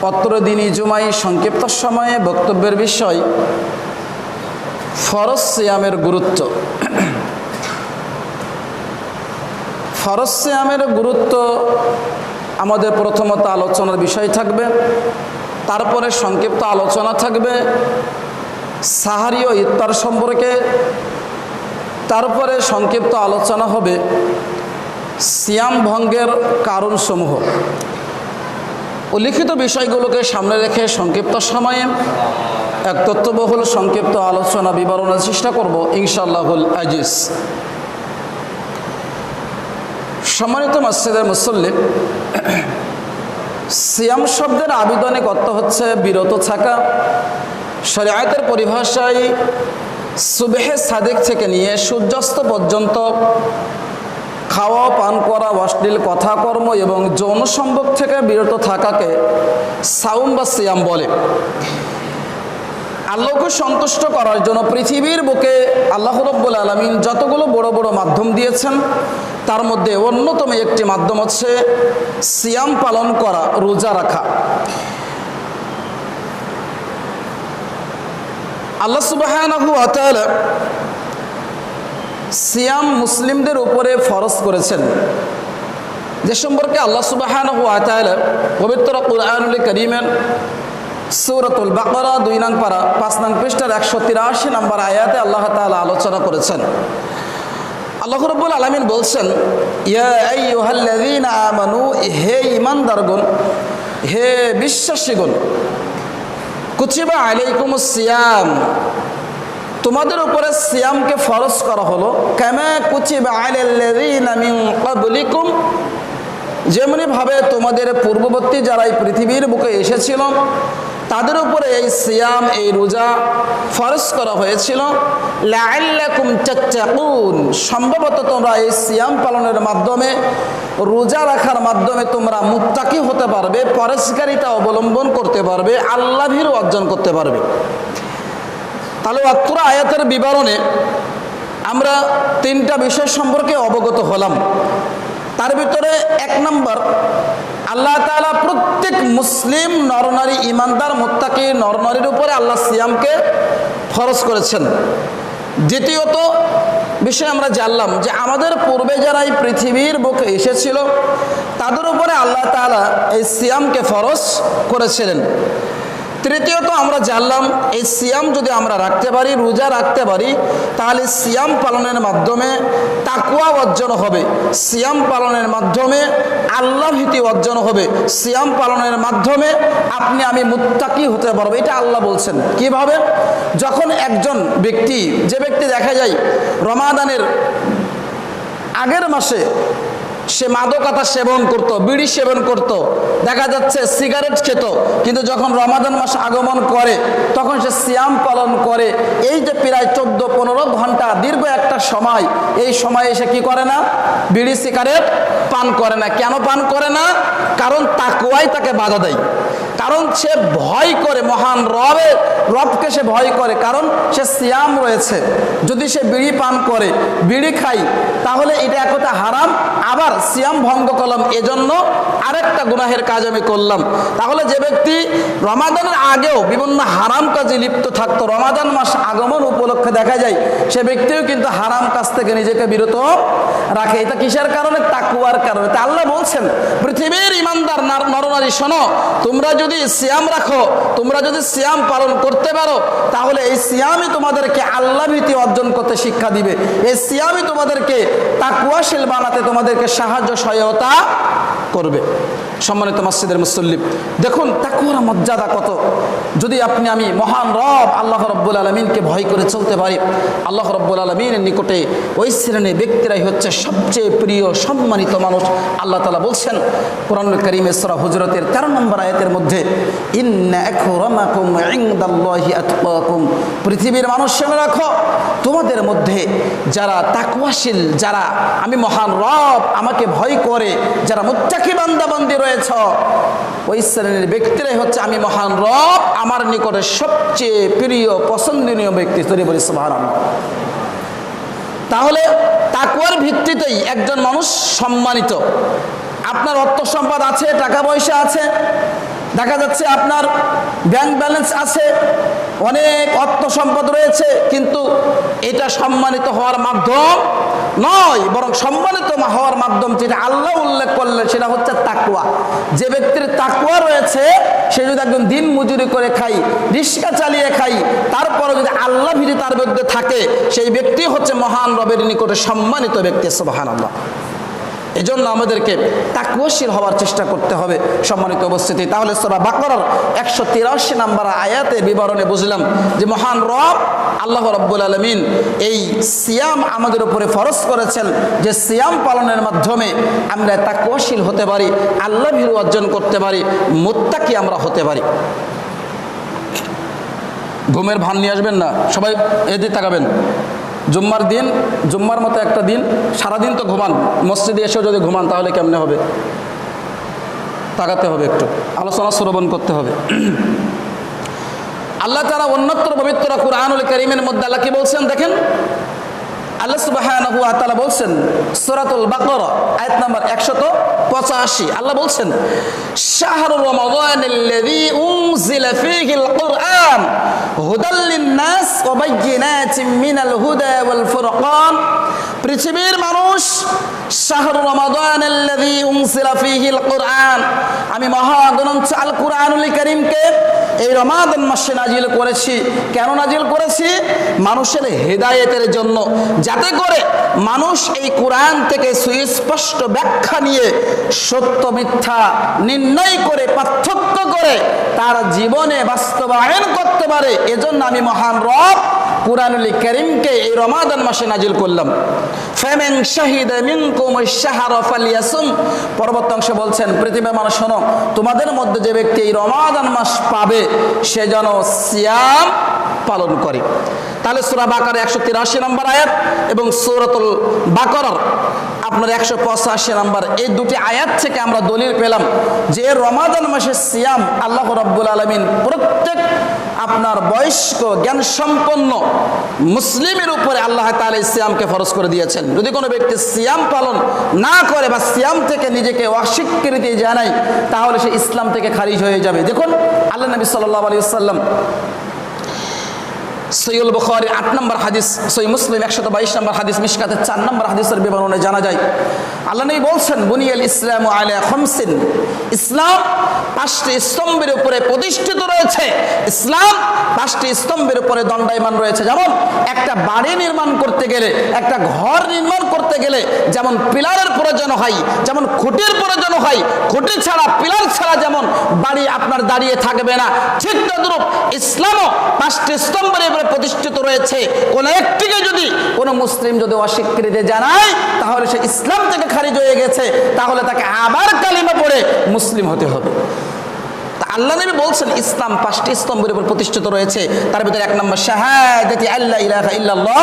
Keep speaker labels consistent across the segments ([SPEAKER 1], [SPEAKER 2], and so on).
[SPEAKER 1] অত্র দিনই জুমাই সংক্ষিপ্ত সময়ে বক্তব্যের বিষয় ফরজ সিয়ামের গুরুত্ব। ফরজ সিয়ামের গুরুত্ব আমাদের প্রথমত আলোচনার বিষয় থাকবে, তারপরে সংক্ষিপ্ত আলোচনা থাকবে সাহারি ও ইফতার সম্পর্কে, তারপরে সংক্ষিপ্ত আলোচনা হবে সিয়াম ভঙ্গের কারণসমূহ। উল্লিখিত বিষয়গুলোকে সামনে রেখে সংক্ষিপ্ত সময়ে এক তথ্যবহুল সংক্ষিপ্ত আলোচনা বিবরণের চেষ্টা করব ইনশাআল্লাহুল আজিজ। সম্মানিত মসজিদের মুসল্লি, সিয়াম শব্দের আবিধানিক অর্থ হচ্ছে বিরত থাকা। শরিয়াতের পরিভাষায় সুবহে সাদিক থেকে নিয়ে সূর্যাস্ত পর্যন্ত খাওয়া, পান করা, অশ্লীল কথা, কর্ম এবং যৌন সম্ভোগ থেকে বিরত থাকাকে সাওম বা সিয়াম বলে। আল্লাহকে সন্তুষ্ট করার জন্য পৃথিবীর বুকে আল্লাহ রাব্বুল আলামিন যতগুলো বড় বড় মাধ্যম দিয়েছেন, তার মধ্যে অন্যতম একটি মাধ্যম হচ্ছে সিয়াম পালন করা, রোজা রাখা। আল্লাহ সুবহানাহু ওয়া তাআলা সিয়াম মুসলিমদের উপরে ফরজ করেছেন, যে সম্পর্কে আল্লাহ সুবহানাহু ওয়া তাআলা পবিত্র কুরআনুল কারীমের সূরাতুল বাকারা 2 নং পারা 5 নং পৃষ্ঠার 183 নম্বর আয়াতে আল্লাহ তাআলা আলোচনা করেছেন। আল্লাহ রাব্বুল আলামিন বলছেন, ইয়া আইয়ুহাল্লাযীনা আমানু, হে ঈমানদারগণ, হে বিশ্বাসীগণ, কুতিবা আলাইকুমুস সিয়াম, তোমাদের উপরে সিয়ামকে ফরজ করা হলো, কামা কুতিবা আলাল্লাযীনা মিন ক্বাবলিকুম, যেমনি ভাবে তোমাদের পূর্ববর্তী যারা এই পৃথিবীর বুকে এসেছিল তাদের উপরে এই সিয়াম, এই রোজা ফরজ করা হয়েছিল। লাআল্লাকুম তাত্তাকুন, সম্ভবত তোমরা এই সিয়াম পালনের মাধ্যমে, রোজা রাখার মাধ্যমে তোমরা মুত্তাকি হতে পারবে, পরহেজগারিতা অবলম্বন করতে পারবে, আল্লাহ ভীরু অর্জন করতে পারবে। তাহলে অত্র আয়াতের বিবরণে আমরা 3টা বিষয় সম্পর্কে অবগত হলাম। তার ভিতরে 1 নম্বর, আল্লাহ তাআলা প্রত্যেক মুসলিম নরনারী, ইমানদার, মুত্তাকি নরনারীর উপরে আল্লাহ সিয়ামকে ফরজ করেছেন। দ্বিতীয়ত বিষয় আমরা জানলাম যে আমাদের পূর্বে যারা এই পৃথিবীর বুকে এসেছিল তাদের উপরে আল্লাহ তাআলা এই সিয়ামকে ফরজ করেছিলেন। তৃতীয়ত আমরা জানলাম এই সিয়াম যদি আমরা রাখতে পারি, রোজা রাখতে পারি, তাহলে সিয়াম পালনের মাধ্যমে তাকওয়া অর্জন হবে, সিয়াম পালনের মাধ্যমে আল্লাহ ভীতি অর্জন হবে, সিয়াম পালনের মাধ্যমে আপনি আমি মুত্তাকি হতে পারবো। এটা আল্লাহ বলছেন। কিভাবে? যখন একজন ব্যক্তি, যে ব্যক্তি দেখা যায় রমাদানের আগের মাসে সে মাদকতা সেবন করত, বিড়ি সেবন করত, দেখা যাচ্ছে সিগারেট খেত, কিন্তু যখন রমাদান মাস আগমন করে তখন সে সিয়াম পালন করে, এই যে প্রায় 14-15 ঘন্টা দীর্ঘ একটা সময়, এই সময়ে সে কি করে না? বিড়ি সিগারেট পান করে না। কেন পান করে না? কারণ তাকওয়াই তাকে বাধা দেয়, কারণ সে ভয় করে, মহান রবকে সে ভয় করে, কারণ সে সিয়াম রয়েছে। যদি সে বিড়ি পান করে, বিড়ি খাই, তাহলে এটা এক কথা হারাম, আবার সিয়াম ভঙ্গ করলাম, এজন্য আরেকটা গুনাহের কাজ আমি করলাম। তাহলে যে ব্যক্তি রমাদানের আগেও বিভিন্ন হারাম কাজে লিপ্ত থাকতো, রমাদান মাস আগমন উপলক্ষে দেখা যায় সে ব্যক্তিও কিন্তু হারাম কাজ থেকে নিজেকে বিরত রাখে। এটা কিসের কারণে? তাকওয়ার কারণে। তা আল্লাহ বলছেন, পৃথিবীর ইমানদার নরনারী শোনো, তোমরা যদি সিয়াম রাখো, তোমরা যদি সিয়াম পালন করতে পারো, তাহলে এই সিয়ামই তোমাদেরকে আল্লাহ ভীতি অর্জন করতে শিক্ষা দিবে, এই সিয়ামই তোমাদেরকে তাকওয়াশীল বানাতে তোমাদেরকে সাহায্য সহায়তা করবে। সম্মানিত মসজিদের মুসল্লি, দেখুন তাকওয়ার মর্যাদা কত। যদি আপনি আমি মহান রব আল্লাহ রাব্বুল আলামিনকে ভয় করে চলতে পারি, আল্লাহ রাব্বুল আলামিনের নিকটে ওই শ্রেণীর ব্যক্তিরাই হচ্ছে সবচেয়ে প্রিয়, সম্মানিত মানুষ। আল্লাহ তাআলা বলছেন কোরআনুল কারীমে সূরা হুজরাতের 13 নম্বর আয়াতের মধ্যে, ইন্না আকরামাকুম ইনদাল্লাহি আতকাকুম, পৃথিবীর মানুষ শুনে রাখো, তোমাদের মধ্যে যারা তাকওয়াশীল, যারা আমি মহান রব আমাকে ভয় করে, যারা মুত্তাকি বান্দা বান্দি রয়েছে, ওই শ্রেণীর ব্যক্তিরাই হচ্ছে আমি মহান রব আমার নিকটে সবচেয়ে প্রিয়, পছন্দনীয় ব্যক্তি। তৈরি বলি সুবহানাল্লাহ। তাহলে তাকওয়ার ভিত্তিতেই একজন মানুষ সম্মানিত। আপনার অর্থ সম্পদ আছে, টাকা পয়সা আছে, দেখা যাচ্ছে আপনার ব্যাংক ব্যালেন্স আছে, অনেক অর্থ সম্পদ রয়েছে, কিন্তু এটা সম্মানিত হওয়ার মাধ্যম নয়, বরং সম্মানিত হওয়ার মাধ্যম যেটা আল্লাহ উল্লেখ করলেন সেটা হচ্ছে তাকওয়া। যে ব্যক্তির তাকওয়া রয়েছে সে যদি একজন দিন মজুরি করে খাই, রিক্সা চালিয়ে খাই, তারপরে যদি আল্লাহ ভীতি তার মধ্যে থাকে, সেই ব্যক্তি হচ্ছে মহান রবের নিকটে সম্মানিত ব্যক্তি। সুবহানাল্লাহ। এজন্য আমাদেরকে তাকওয়াশীল হওয়ার চেষ্টা করতে হবে সম্মানিত উপস্থিতি। তাহলে সূরা বাকারার 183 নম্বর আয়াতের বিবরণে বুঝলাম যে মহান রব আল্লাহ রাব্বুল আলামিন এই সিয়াম আমাদের উপরে ফরজ করেছেন, যে সিয়াম পালনের মাধ্যমে আমরা তাকওয়াশীল হতে পারি, আল্লাহ ভীরু অর্জন করতে পারি, মুত্তাকি আমরা হতে পারি। ঘুমের ভান নিয়ে আসবেন না, সবাই এদিকে তাকাবেন। জুম্মার দিন, জুম্মার মতো একটা দিন, সারাদিন তো ঘুমান, মসজিদে এসেও যদি ঘুমান তাহলে কেমনে হবে? তাকাতে হবে, একটু আলোচনা শ্রবণ করতে হবে। আল্লাহ তাআলা অন্যত্র পবিত্র কুরআনুল কারীমের মধ্যে আল্লাহ কি বলছেন দেখেন, আল্লাহ সুবহানাহু ওয়া তাআলা বলছেন সূরাতুল বাকারা আয়াত নাম্বার 185, আল্লাহ বলছেন শাহরুর রমাদানিল্লাযী উনজিলা ফীহিল কুরআন হুদাল লিন-নাস ওয়া বায়্যিনাতিন মিনাল হুদা ওয়াল ফুরকান। পৃথিবীর মানুষ, শাহরুর রমাদানিল্লাযী উনজিলা ফীহিল কুরআন, আমি মহাগ্রন্থ আল কুরআনুল কারীমকে এই রমাদান মাসে নাজিল করেছি। কেন নাজিল করেছি? মানুষের হেদায়েতের জন্য, যাতে করে মানুষ এই কোরআন থেকে সুস্পষ্ট ব্যাখ্যা নিয়ে সত্য মিথ্যা নির্ণয় করে, পার্থক্য করে তার জীবনে বাস্তবায়ন করতে পারে। এজন্য আমি মহান রব কুরআনুল কারীমকে এই রমাদান মাসে নাজিল করলাম। ফামান শাহিদা মিনকুম আশ-শাহরা ফালইয়াসুম। পরবর্তী অংশে বলছেন, পৃথিবীর মানুষ শোনো, তোমাদের মধ্যে যে ব্যক্তি এই রমাদান মাস পাবে সে যেন সিয়াম পালন করে। তাহলে সূরা বাকারা 183 নম্বর আয়াত এবং সূরাতুল বাকারার আপনার 185 নম্বর, এই দুটি আয়াত থেকে আমরা দলিল পেলাম যে রমাদান মাসের সিয়াম আল্লাহ রাব্বুল আলামিন প্রত্যেক আপনার বয়স্ক জ্ঞান সম্পন্ন মুসলিমের উপরে আল্লাহ তাআলা সিয়ামকে ফরজ করে দিয়েছেন। যদি কোনো ব্যক্তি সিয়াম পালন না করে বা সিয়াম থেকে নিজেকে অস্বীকৃতি জানায়, তাহলে সে ইসলাম থেকে খারিজ হয়ে যাবে। দেখুন আল্লাহ নবী সাল্লাল্লাহু আলাইহি ওয়াসাল্লাম সহিহুল বুখারী 8 নম্বর হাদিস, সহিহ মুসলিম 122 নম্বর হাদিস, মিশকাতের 4 নম্বর হাদিসের বিবরণে জানা যায় আল্লাহ নবী বলছেন বুনিয়াল ইসলামু আলা খামসিন, ইসলাম 5টি স্তম্ভের উপরে প্রতিষ্ঠিত রয়েছে। ইসলাম 5টি স্তম্ভের উপরে দণ্ডায়মান রয়েছে। যেমন একটা বাড়ি নির্মাণ করতে গেলে, একটা ঘর নির্মাণ করতে গেলে যেমন পিলারের প্রয়োজন হয়, যেমন খুঁটির প্রয়োজন হয়, খুঁটি ছাড়া পিলার ছাড়া যেমন বাড়ি আপনার দাঁড়িয়ে থাকবে না, ঠিক তদ্রূপ ইসলামও 5টি স্তম্ভের উপরে প্রতিষ্ঠিত রয়েছে। কোন একটিকে যদি কোনো মুসলিম যদি অস্বীকৃতি জানায়, তাহলে সে ইসলাম থেকে খারিজ হয়ে গেছে, তাহলে তাকে আবার কালিমা পড়ে মুসলিম হতে হবে। আল্লাহ নবী বলছেন ইসলাম 5টি স্তম্ভের উপর প্রতিষ্ঠিত রয়েছে। তার ভিতরে 1 নম্বর শাহাদাতি আল্লা ইলাহা ইল্লাল্লাহ,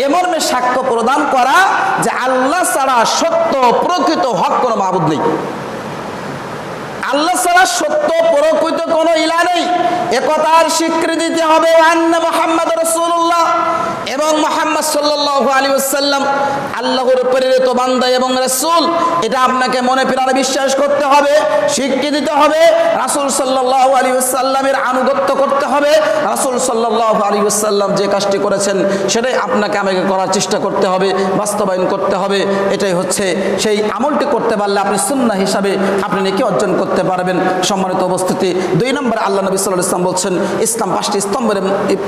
[SPEAKER 1] এ মর্মে সাক্ষ্য প্রদান করা যে আল্লাহ ছাড়া সত্য প্রকৃত হক কোনো মাবুদ নেই। আল্লাহ ছাড়া সত্য প্রকৃত কোনো ইলাহ নেই, একথার স্বীকৃতি দিতে হবে। আন্না মুহাম্মদ রাসূলুল্লাহ, এবং মুহাম্মদ সাল্লাল্লাহু আলাইহি ওয়াসাল্লাম আল্লাহর প্রেরিত বান্দা এবং রাসূল, এটা আপনাকে মনে প্রাণে বিশ্বাস করতে হবে, স্বীকৃতি দিতে হবে। রাসূল সাল্লাল্লাহু আলাইহি ওয়াসাল্লামের আনুগত্য করতে হবে। রাসূল সাল্লাল্লাহু আলাইহি ওয়াসাল্লাম যে কাজটি করেছেন সেটাই আপনাকে আমাকে করার চেষ্টা করতে হবে, বাস্তবায়ন করতে হবে। এটাই হচ্ছে সেই আমলটি করতে পারলে আপনি সুন্নাহ হিসাবে আপনি নেকি অর্জন করতে পারবেন। সম্মানিত উপস্থিতি, 2 নম্বরে আল্লাহ নবী সাল্লাল্লাহু আলাইহি ওয়াসাল্লাম বলছেন ইসলাম 5টি স্তম্ভের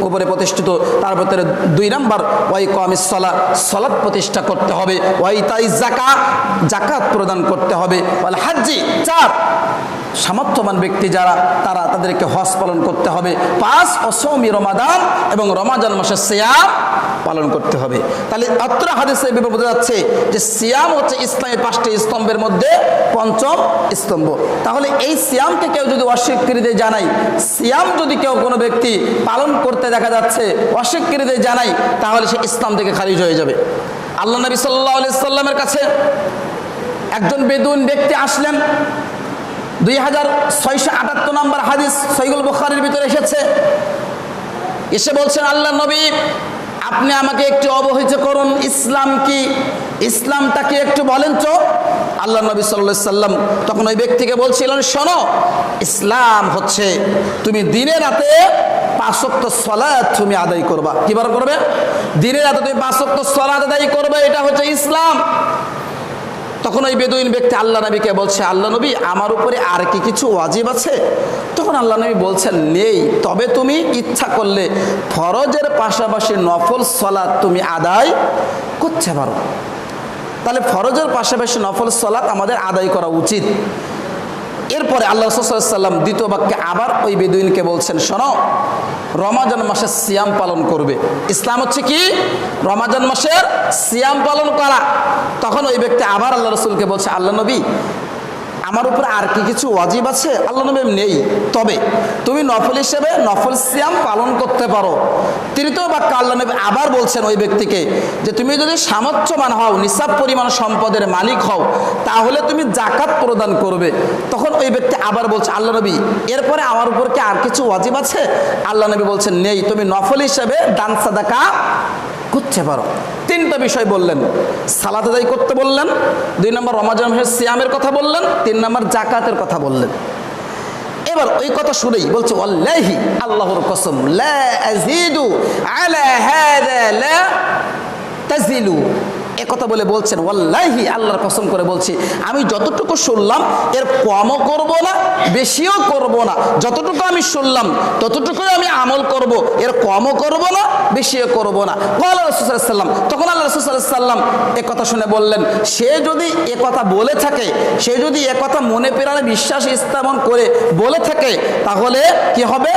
[SPEAKER 1] উপরে প্রতিষ্ঠিত। তার ভিতরে 2 নম্বর ওয়া ইকামিস সালাত, সালাত প্রতিষ্ঠা করতে হবে। ওয়া ইতাইজ যাকাত, যাকাত প্রদান করতে হবে। ওয়াল হাজ্জি, 4 সামর্থ্যবান ব্যক্তি যারা তারা তাদেরকে হজ পালন করতে হবে। 5 অসৌমি রমাদান, এবং রমাদান মাসে সিয়াম পালন করতে হবে। তাহলে অত্র হাদিসে বিবরণ বোঝা যাচ্ছে যে সিয়াম হচ্ছে ইসলামের 5টি স্তম্ভের মধ্যে 5ম স্তম্ভ। তাহলে এই সিয়ামকে কেউ যদি অস্বীকৃতি জানায়, সিয়াম যদি কেউ কোনো ব্যক্তি পালন করতে দেখা যাচ্ছে অস্বীকৃতি জানায়, তাহলে সে ইসলাম থেকে খারিজ হয়ে যাবে। আল্লাহ নবী সাল্লাল্লাহু আলাইহি সাল্লামের কাছে একজন বেদুইন ব্যক্তি আসলেন। 2678 নম্বর হাদিস সহিহুল বুখারীর ভিতরে এসেছে। এসে বলছেন আল্লাহ নবী, আপনি আমাকে একটু অবহিত করুন, ইসলাম কি, ইসলামটা কি একটু বলেন তো। আল্লাহ নবী সাল্লাল্লাহু আলাইহি সাল্লাম তখন ওই ব্যক্তিকে বলছিলেন, শোনো, ইসলাম হচ্ছে তুমি দিনে রাতে 5 ওয়াক্ত সালাত তুমি আদায় করবা। কিভাবে করবে? দিনে রাতে তুমি 5 ওয়াক্ত সালাত আদায় করবে, এটা হচ্ছে ইসলাম। তখন ওই বেদুইন ব্যক্তি আল্লাহ নবীকে বলছে, আল্লাহ নবী, আমার উপরে আর কি কিছু ওয়াজিব আছে? তখন আল্লাহ নবী বলছেন, নেই, তবে তুমি ইচ্ছা করলে ফরজের পাশাপাশি নফল সালাত তুমি আদায় করতে পারো। তাহলে ফরজের পাশাপাশি নফল সালাত আমাদের আদায় করা উচিত। এরপরে আল্লাহ রাসূল সাল্লাল্লাহু আলাইহি ওয়াসাল্লাম দ্বিতীয় বাক্যে আবার ওই বেদুইনকে বলছেন, শোনো, রমাজান মাসের সিয়াম পালন করবে। ইসলাম হচ্ছে কি? রমাজান মাসের সিয়াম পালন করা। তখন ওই ব্যক্তি আবার আল্লাহ রাসূলকে বলছে, আল্লাহ নবী, আমার উপরে আর কি কিছু ওয়াজিব আছে? আল্লাহ নবী, নেই, তবে তুমি নফল হিসেবে নফল সিয়াম পালন করতে পারো। তৃতীয় বাক্য আল্লাহ নবী আবার বলছেন ওই ব্যক্তিকে যে তুমি যদি সামর্থ্যবান হও, নিসাব পরিমাণ সম্পদের মালিক হও, তাহলে তুমি যাকাত প্রদান করবে। তখন ওই ব্যক্তি আবার বলছে, আল্লাহ নবী, এরপরে আমার উপর কি আর কিছু ওয়াজিব আছে? আল্লাহ নবী বলছেন, নেই, তুমি নফল হিসেবে দান সাদাকা করতে পারো। তিনটা বিষয় বললেন, সালাত আদায় করতে বললেন, 2 নম্বর রমাজান মাসের সিয়ামের কথা বললেন, 3 নম্বর জাকাতের কথা বললেন। এবার ওই কথা শুনেই বলছে, ওয়াল্লাহি, আল্লাহর কসম, লা আযীদু আলা হাযা লা তাযিলু। একথা বলে বলছেন, ওয়াল্লাহি, আল্লাহর কসম করে বলছি, আমি যতটুকু শুনলাম এর কমও করব না, বেশিও করব না। যতটুকু আমি শুনলাম ততটুকুই আমি আমল করব, এর কমও করব না, বেশিও করব না। ক্বালা রাসূল সাল্লাল্লাহু আলাইহি ওয়াসাল্লাম, তখন আল্লাহ রাসূল সাল্লাল্লাহু আলাইহি ওয়াসাল্লাম একথা শুনে বললেন, সে যদি একথা বলে থাকে, সে যদি একথা মনে প্রাণে বিশ্বাস স্থাপন করে বলে থাকে, তাহলে কি হবে?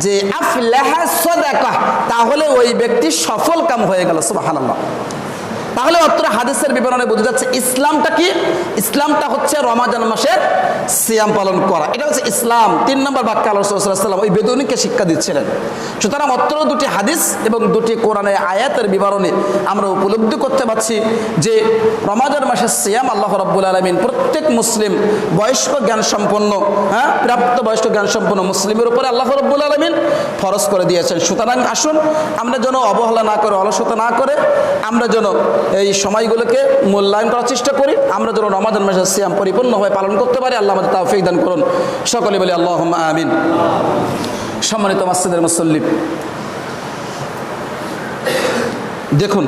[SPEAKER 1] যে আফলাহা সাদাকা, তাহলে ওই ব্যক্তি সফল কাম হয়ে গেল। সুবহানাল্লাহ। তাহলে অত্র হাদিসের বিবরণে বোঝা যাচ্ছে ইসলামটা কি? ইসলামটা হচ্ছে রমাজান মাসের সিয়াম পালন করা, এটা হচ্ছে ইসলাম। 3 নম্বর বাক্যে আল্লাহ রাসূল সাল্লাল্লাহু আলাইহি ওয়াসাল্লাম ওই বেদুইনকে শিক্ষা দিচ্ছিলেন। সুতরাং অত্র দুটি হাদিস এবং দুটি কোরআনের আয়াতের বিবরণে আমরা উপলব্ধি করতে পারছি যে রমাজান মাসের সিয়াম আল্লাহ রাব্বুল আলামিন প্রত্যেক মুসলিম বয়স্ক জ্ঞান সম্পন্ন, প্রাপ্ত বয়স্ক জ্ঞান সম্পন্ন মুসলিমের উপরে আল্লাহ রাব্বুল আলামিন ফরজ করে দিয়েছেন। সুতরাং আসুন আমরা যেন অবহেলা না করে, অলসতা না করে, আমরা যেন এই সময়গুলোকে মূল্যায়ন করার চেষ্টা করি, আমরা যেন রমাজান মাসের সিয়াম পরিপূর্ণভাবে পালন করতে পারি। আল্লাহ আমাদের তাওফীক দান করুন। সকলে বলি আল্লাহুম্মা আমিন। সম্মানিত মসজিদের মুসল্লি, দেখুন,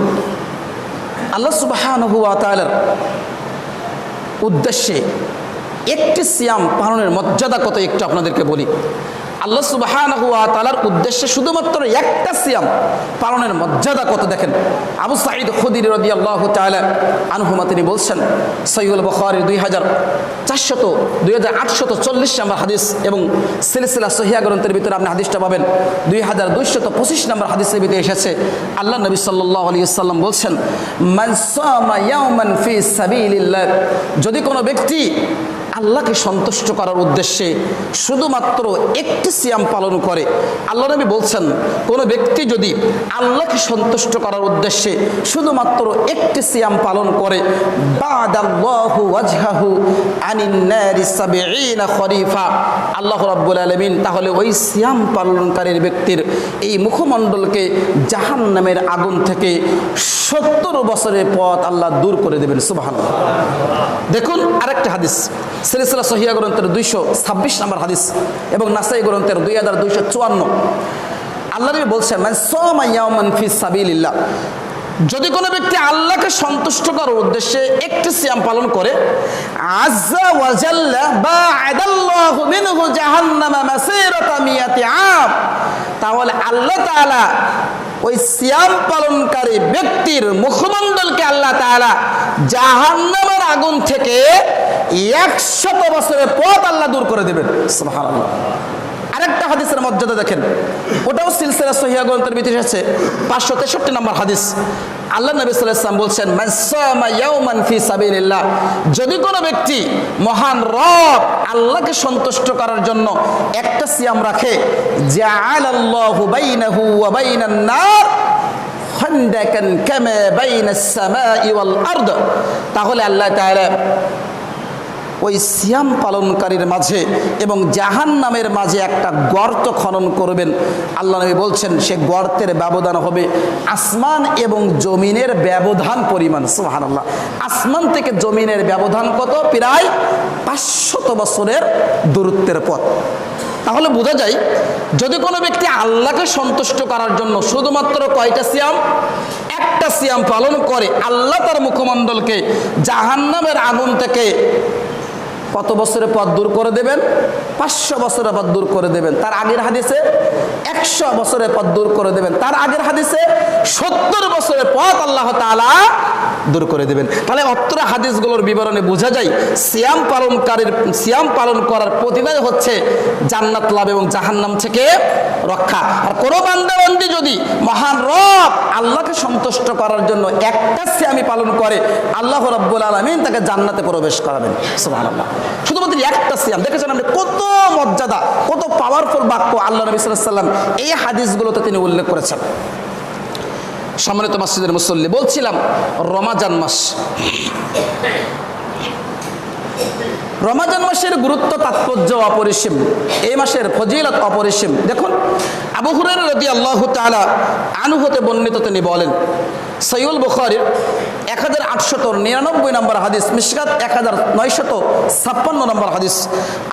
[SPEAKER 1] আল্লাহ সুবহানাহু ওয়া তাআলার উদ্দেশ্যে একটি সিয়াম পালনের মর্যাদা কত একটু আপনাদেরকে বলি। আল্লাহ সুবহানাহু ওয়া তাআলার উদ্দেশ্যে শুধুমাত্র একটা সিয়াম পালনের মর্যাদা কত দেখেন। আবু সাঈদ খুদরি রাদিয়াল্লাহু তাআলা আনহুমা তিনি বলছেন, সহিহুল বুখারীর 2840 নম্বর হাদিস এবং সিলসিলা সহিহা গ্রন্থের ভিতরে আপনি হাদিসটা পাবেন 2225 নম্বর হাদিসের ভিতরে এসেছে। আল্লাহ নবী সাল্লাল্লাহু আলাইহি ওয়াসাল্লাম বলছেন, মান সামা ইয়াওমান ফি সাবিলিল্লাহ, যদি কোনো ব্যক্তি আল্লাহকে সন্তুষ্ট করার উদ্দেশ্যে শুধুমাত্র একটি সিয়াম পালন করে, আল্লাহ নবী বলছেন, কোনো ব্যক্তি যদি আল্লাহকে সন্তুষ্ট করার উদ্দেশ্যে শুধুমাত্র একটি সিয়াম পালন করে, বাদাল্লাহু ওয়াজহাহু আনিন নারি 70 খরিফা, আল্লাহ রাব্বুল আলামিন তাহলে ওই সিয়াম পালনকারীর ব্যক্তির এই মুখমণ্ডলকে জাহান্নামের আগুন থেকে 70 বছরের পথ আল্লাহ দূর করে দেবেন। সুবহানাল্লাহ। দেখুন আরেকটা হাদিস, সিলসিলা সহিহা গ্রন্থের 226 নম্বর হাদিস এবং নাসাই গ্রন্থের 2254, আল্লাহ নবী বলছেন, মান সামা ইয়াওমান ফি সাবিলিল্লাহ, যদি কোনো ব্যক্তি আল্লাহকে সন্তুষ্ট করার উদ্দেশ্যে একটি সিয়াম পালন করে, আযজা ওয়া জাল্লা বা'আদাল্লাহু মিনহু জাহান্নামা মাসীরাতা মিয়াতি আম, তাহলে আল্লাহ তাআলা ওই সিয়াম পালনকারী ব্যক্তির মুখমণ্ডলকে আল্লাহ তাআলা জাহান্নামের আগুন থেকে 100 বছরের পথ আল্লাহ দূর করে দেবেন। সুবহানাল্লাহ। আরেকটা হাদিসের মর্যাদা দেখেন, ওটাও সিলসিলা সহিহা গ্রন্থের ভিতরে এসেছে 563 নম্বর হাদিস। আল্লাহ নবী সাল্লাল্লাহু আলাইহি ওয়াসাল্লাম বলছেন, মান সামা ইয়াওমান ফি সাবিলিল্লাহ, যদি কোনো ব্যক্তি মহান রব আল্লাহকে সন্তুষ্ট করার জন্য একটা সিয়াম রাখে, জাআলাল্লাহু বাইনাহু ওয়া বাইনান নার খান্দাকান কামা বাইনাস সামাই ওয়াল আরদ, তাহলে আল্লাহ তাআলা ওই সিয়াম পালনকারীর মাঝে এবং জাহান্নামের মাঝে একটা গর্ত খনন করবেন। আল্লাহ নবী বলছেন সে গর্তের ব্যবধান হবে আসমান এবং জমিনের ব্যবধান পরিমাণ। সুবহানাল্লাহ, আসমান থেকে জমিনের ব্যবধান কত? প্রায় 500 বছরের দূরত্বের পথ। তাহলে বোঝা যায় যদি কোনো ব্যক্তি আল্লাহকে সন্তুষ্ট করার জন্য শুধুমাত্র কয়টা সিয়াম? একটা সিয়াম পালন করে, আল্লাহ তার মুখমণ্ডলকে জাহান্নামের আগুন থেকে কত বছরের পথ দূর করে দেবেন? 500 বছরের পথ দূর করে দেবেন। তার আগের হাদিসে 100 বছরের পথ দূর করে দেবেন। তার আগের হাদিসে 70 বছরের পথ আল্লাহ তাআলা দূর করে দেবেন। তাহলে অত্র হাদিসগুলোর বিবরণে বোঝা যায় সিয়াম পালন করার প্রতিদান হচ্ছে জান্নাত লাভ এবং জাহান্নাম থেকে রক্ষা। আর কোনো বান্দাবান্দি যদি মহান রব আল্লাহকে সন্তুষ্ট করার জন্য একটা সিয়ামই পালন করে, আল্লাহ রাব্বুল আলামিন তাকে জান্নাতে প্রবেশ করাবেন। সুবহানাল্লাহ, শুধুমাত্র একটা সিয়াম। দেখেছেন আপনি কত মর্যাদা, কত পাওয়ারফুল বাক্য আল্লাহ নবী সাল্লাল্লাহু আলাইহি ওয়াসাল্লাম এই হাদিসগুলোতে তিনি উল্লেখ করেছেন। সম্মানিত মসজিদের মুসল্লি, বলছিলাম রমাজান মাস। রমাজান মাসের গুরুত্ব তাৎপর্য অপরিসীম, এই মাসের ফজিলত অপরিসীম। দেখুন, আবু হুরায়রা রাদিয়াল্লাহু তাআলা আনহু হতে বর্ণিত, তিনি বলেন সহিহুল বুখারীর 1899 নম্বর হাদিস, মিশকাত 1956 নম্বর হাদিস,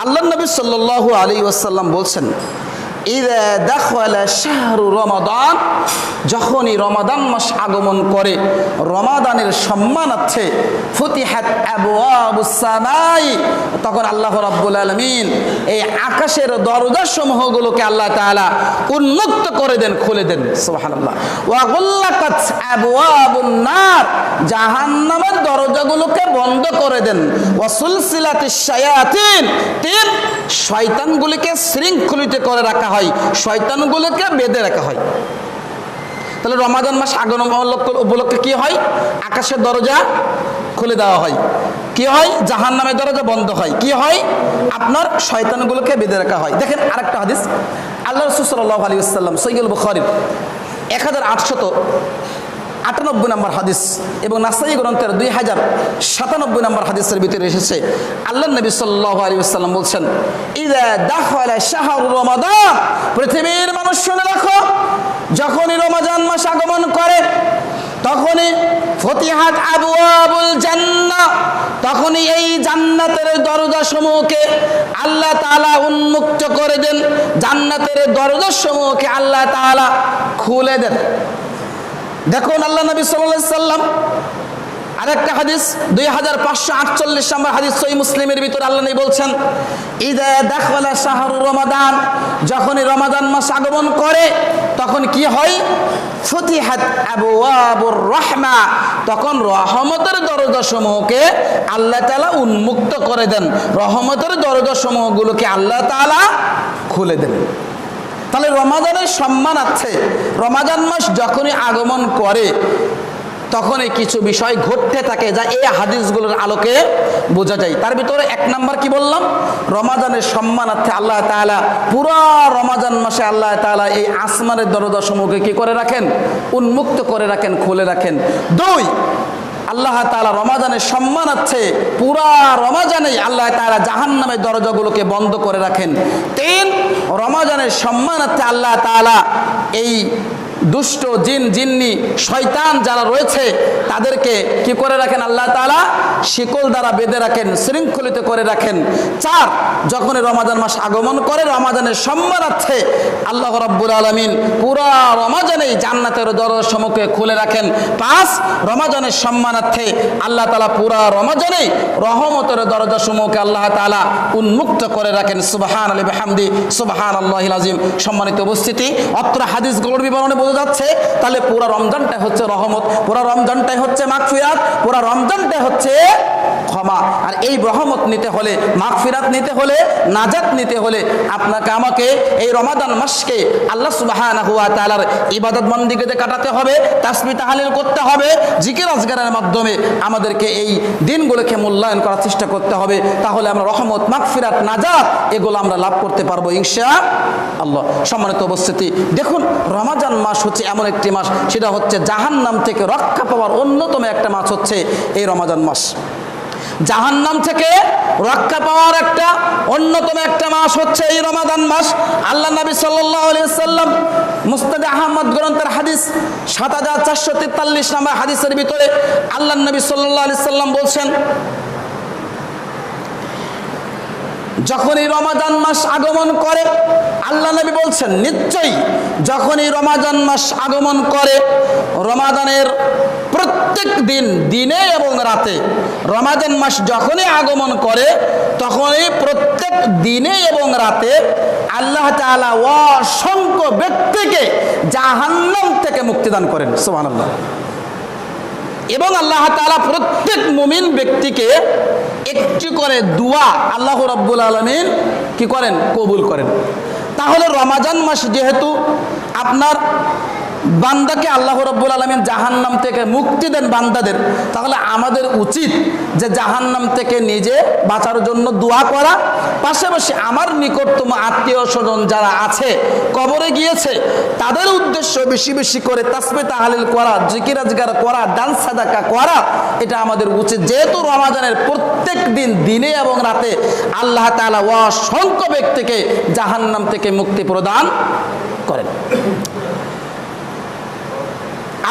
[SPEAKER 1] আল্লাহর নবী সাল্লাল্লাহু আলাইহি ওয়াসাল্লাম বলছেন ইযা দাখালা শাহরু রমাদান, যখনই রমাদান মাস আগমন করে, রমাদানের সম্মানার্থে ফুতিহাত আবওয়াবুস সামাই, তখন আল্লাহ রাব্বুল আলামিন এই আকাশের দরজাসমূহগুলোকে আল্লাহ তাআলা উন্মুক্ত করে দেন, খুলে দেন। সুবহানাল্লাহ। ওয়া গুল্লাকাত আবওয়াবুন নার, জাহান্নামের দরজাগুলোকে বন্ধ করে দেন। ওয়া সুলসিলাতিশ শায়াতিন, শয়তানগুলোকে শৃঙ্খলিত করে রাখা হয়, শয়তানগুলোকে বেঁধে রাখা হয়। তাহলে রমাদান মাস আগমন উপলক্ষে কি হয়? আকাশের দরজা খুলে দেওয়া হয়। কি হয়? জাহান্নামের দরজা বন্ধ হয়। কি হয়? আপনার শয়তানগুলোকে বেঁধে রাখা হয়। দেখেন আরেকটা হাদিস, আল্লাহ রাসূল সাল্লাল্লাহু আলাইহি ওয়াসাল্লাম সহিহুল বুখারীর 1898 নম্বর হাদিস এবং নাসাই গ্রন্থের 2097 নম্বর হাদিসের ভিতরে এসেছে, আল্লাহ নবী সাল্লাল্লাহু আলাইহি ওয়াসাল্লাম বলছেন ইযা দাখালা শাহরু রমাদান, পৃথিবীর মানুষ শুনে রাখো, যখনই রমজান মাস আগমন করে তখনই ফতিহাত আবওয়াবুল জান্নাহ, তখনই এই জান্নাতের দরজাসমূহকে আল্লাহ তাআলা উন্মুক্ত করে দেন, জান্নাতের দরজাসমূহকে আল্লাহ তাআলা খুলে দেন। দেখুন আল্লাহ নবী সাল্লাল্লাহু আলাইহি সাল্লাম আরেকটা হাদিস 2548 নম্বর হাদিস সহিহ মুসলিমের ভিতরে আল্লাহ নবী বলছেন ইযা দাখালা শাহরু রমাদান, যখনই রমাদান মাস আগমন করে তখন কি হয়? ফুতিহাত আবওয়াবুর রাহমা, তখন রহমতের দরজাসমূহকে আল্লাহ তাআলা উন্মুক্ত করে দেন, রহমতের দরজাসমূহগুলোকে আল্লাহ তাআলা খুলে দেন। তাহলে রমাদানের সম্মান আছে। রমাদান মাস যখনই আগমন করে তখনই কিছু বিষয় ঘটতে থাকে যা এই হাদিসগুলোর আলোকে বোঝা যায়। তার ভিতরে 1 নাম্বার কি বললাম? রমাদানের সম্মানার্থে আল্লাহ তাআলা পুরো রমাদান মাসে আল্লাহ তাআলা এই আসমানের দরজাসমূহকে কি করে রাখেন? উন্মুক্ত করে রাখেন, খুলে রাখেন। 2, আল্লাহ তাআলা রমাদানের সম্মানার্থে পুরা রমাদানেই আল্লাহ তাআলা জাহান্নামের দরজাগুলোকে বন্ধ করে রাখেন। 3, রমাদানের সম্মানার্থে আল্লাহ তাআলা এই দুষ্ট জিন জিন্নি শয়তান যারা রয়েছে তাদেরকে কি করে রাখেন? আল্লাহ তাআলা শিকল দ্বারা বেঁধে রাখেন, শৃঙ্খলিত করে রাখেন। 4, যখন রমাদান মাস আগমন করে রমাদানের সম্মানার্থে আল্লাহ রাব্বুল আলামিন পুরা রমাদানেই জান্নাতের দরজাসমূহকে খুলে রাখেন। 5, রমাদানের সম্মানার্থে আল্লাহ তাআলা পুরা রমাদানেই রহমতের দরজাসমূহকে আল্লাহ তাআলা উন্মুক্ত করে রাখেন। সুবহানাল্লাহি বিহামদি, সুবহানাল্লাহিল আযীম। সম্মানিত উপস্থিতি, অত্র হাদিসগুলোর বিবরণে বোঝা যাচ্ছে তাহলে পুরা রমজানটাই হচ্ছে রহমত, পুরা রমজানটাই হচ্ছে মাগফিরাত, পুরা রমজানটাই হচ্ছে ক্ষমা। আর এই রহমত নিতে হলে, মাগফিরাত নিতে হলে, নাজাত নিতে হলে আপনাকে আমাকে এই রমাদান মাসকে আল্লাহ সুবহানাহু ওয়া তাআলার ইবাদত বন্দেগিতে কাটাতে হবে, তাসবিহ তাহলিল করতে হবে, জিকির আজকারের মাধ্যমে আমাদেরকে এই দিনগুলোকে মূল্যায়ন করার চেষ্টা করতে হবে। তাহলে আমরা রহমত, মাগফিরাত, নাজাত এগুলো আমরা লাভ করতে পারবো ইনশাআল্লাহ। সম্মানিত উপস্থিতি, দেখুন রমাদান মাস হচ্ছে এমন একটি মাস, সেটা হচ্ছে জাহান্নাম থেকে রক্ষা পাওয়ার অন্যতম একটা মাস হচ্ছে এই রমাদান মাস। জাহান্নাম থেকে রক্ষা পাওয়ার একটা অন্যতম একটা মাস হচ্ছে এই রমাদান মাস। আল্লাহ নবী সাল্লাল্লাহু আলাইহি ওয়াসাল্লাম মুসনাদ আহমদ গ্রন্থের হাদিস ৭৪৪৩ নম্বর হাদিসের ভিতরে আল্লাহ নবী সাল্লাল্লাহু আলাইহি ওয়াসাল্লাম বলছেন, যখনই রমাদান মাস আগমন করে, আল্লাহ নবী বলছেন নিশ্চয়ই যখনই রমাদান মাস আগমন করে, রমাদানের প্রত্যেক দিন, দিনে এবং রাতে, রমাদান মাস যখনই আগমন করে তখনই প্রত্যেক দিনে এবং রাতে আল্লাহ তাআলা অসংখ্য ব্যক্তিকে জাহান্নাম থেকে মুক্তিদান করেন। সুবহানাল্লাহ। এবং আল্লাহ তাআলা প্রত্যেক মুমিন ব্যক্তিকে একটি করে দোয়া আল্লাহ রাব্বুল আলামিন কি করেন? কবুল করেন। তাহলে রমাদান মাস যেহেতু আপনার বান্দাকে আল্লাহ রাব্বুল আলামিন জাহান্নাম থেকে মুক্তি দেন বান্দাদের, তাহলে আমাদের উচিত যে জাহান্নাম থেকে নিজে বাঁচার জন্য দোয়া করা, পাশাপাশি আমার নিকটতম আত্মীয় স্বজন যারা আছে, কবরে গিয়েছে, তাদের উদ্দেশ্য বেশি বেশি করে তাসবিহ তাহলিল করা, জিকির আজকার করা, দান সাদাকা করা, এটা আমাদের উচিত। যেহেতু রমাদানের প্রত্যেক দিন, দিনে এবং রাতে আল্লাহ তাআলা অসংখ্য ব্যক্তিকে জাহান্নাম থেকে মুক্তি প্রদান করেন।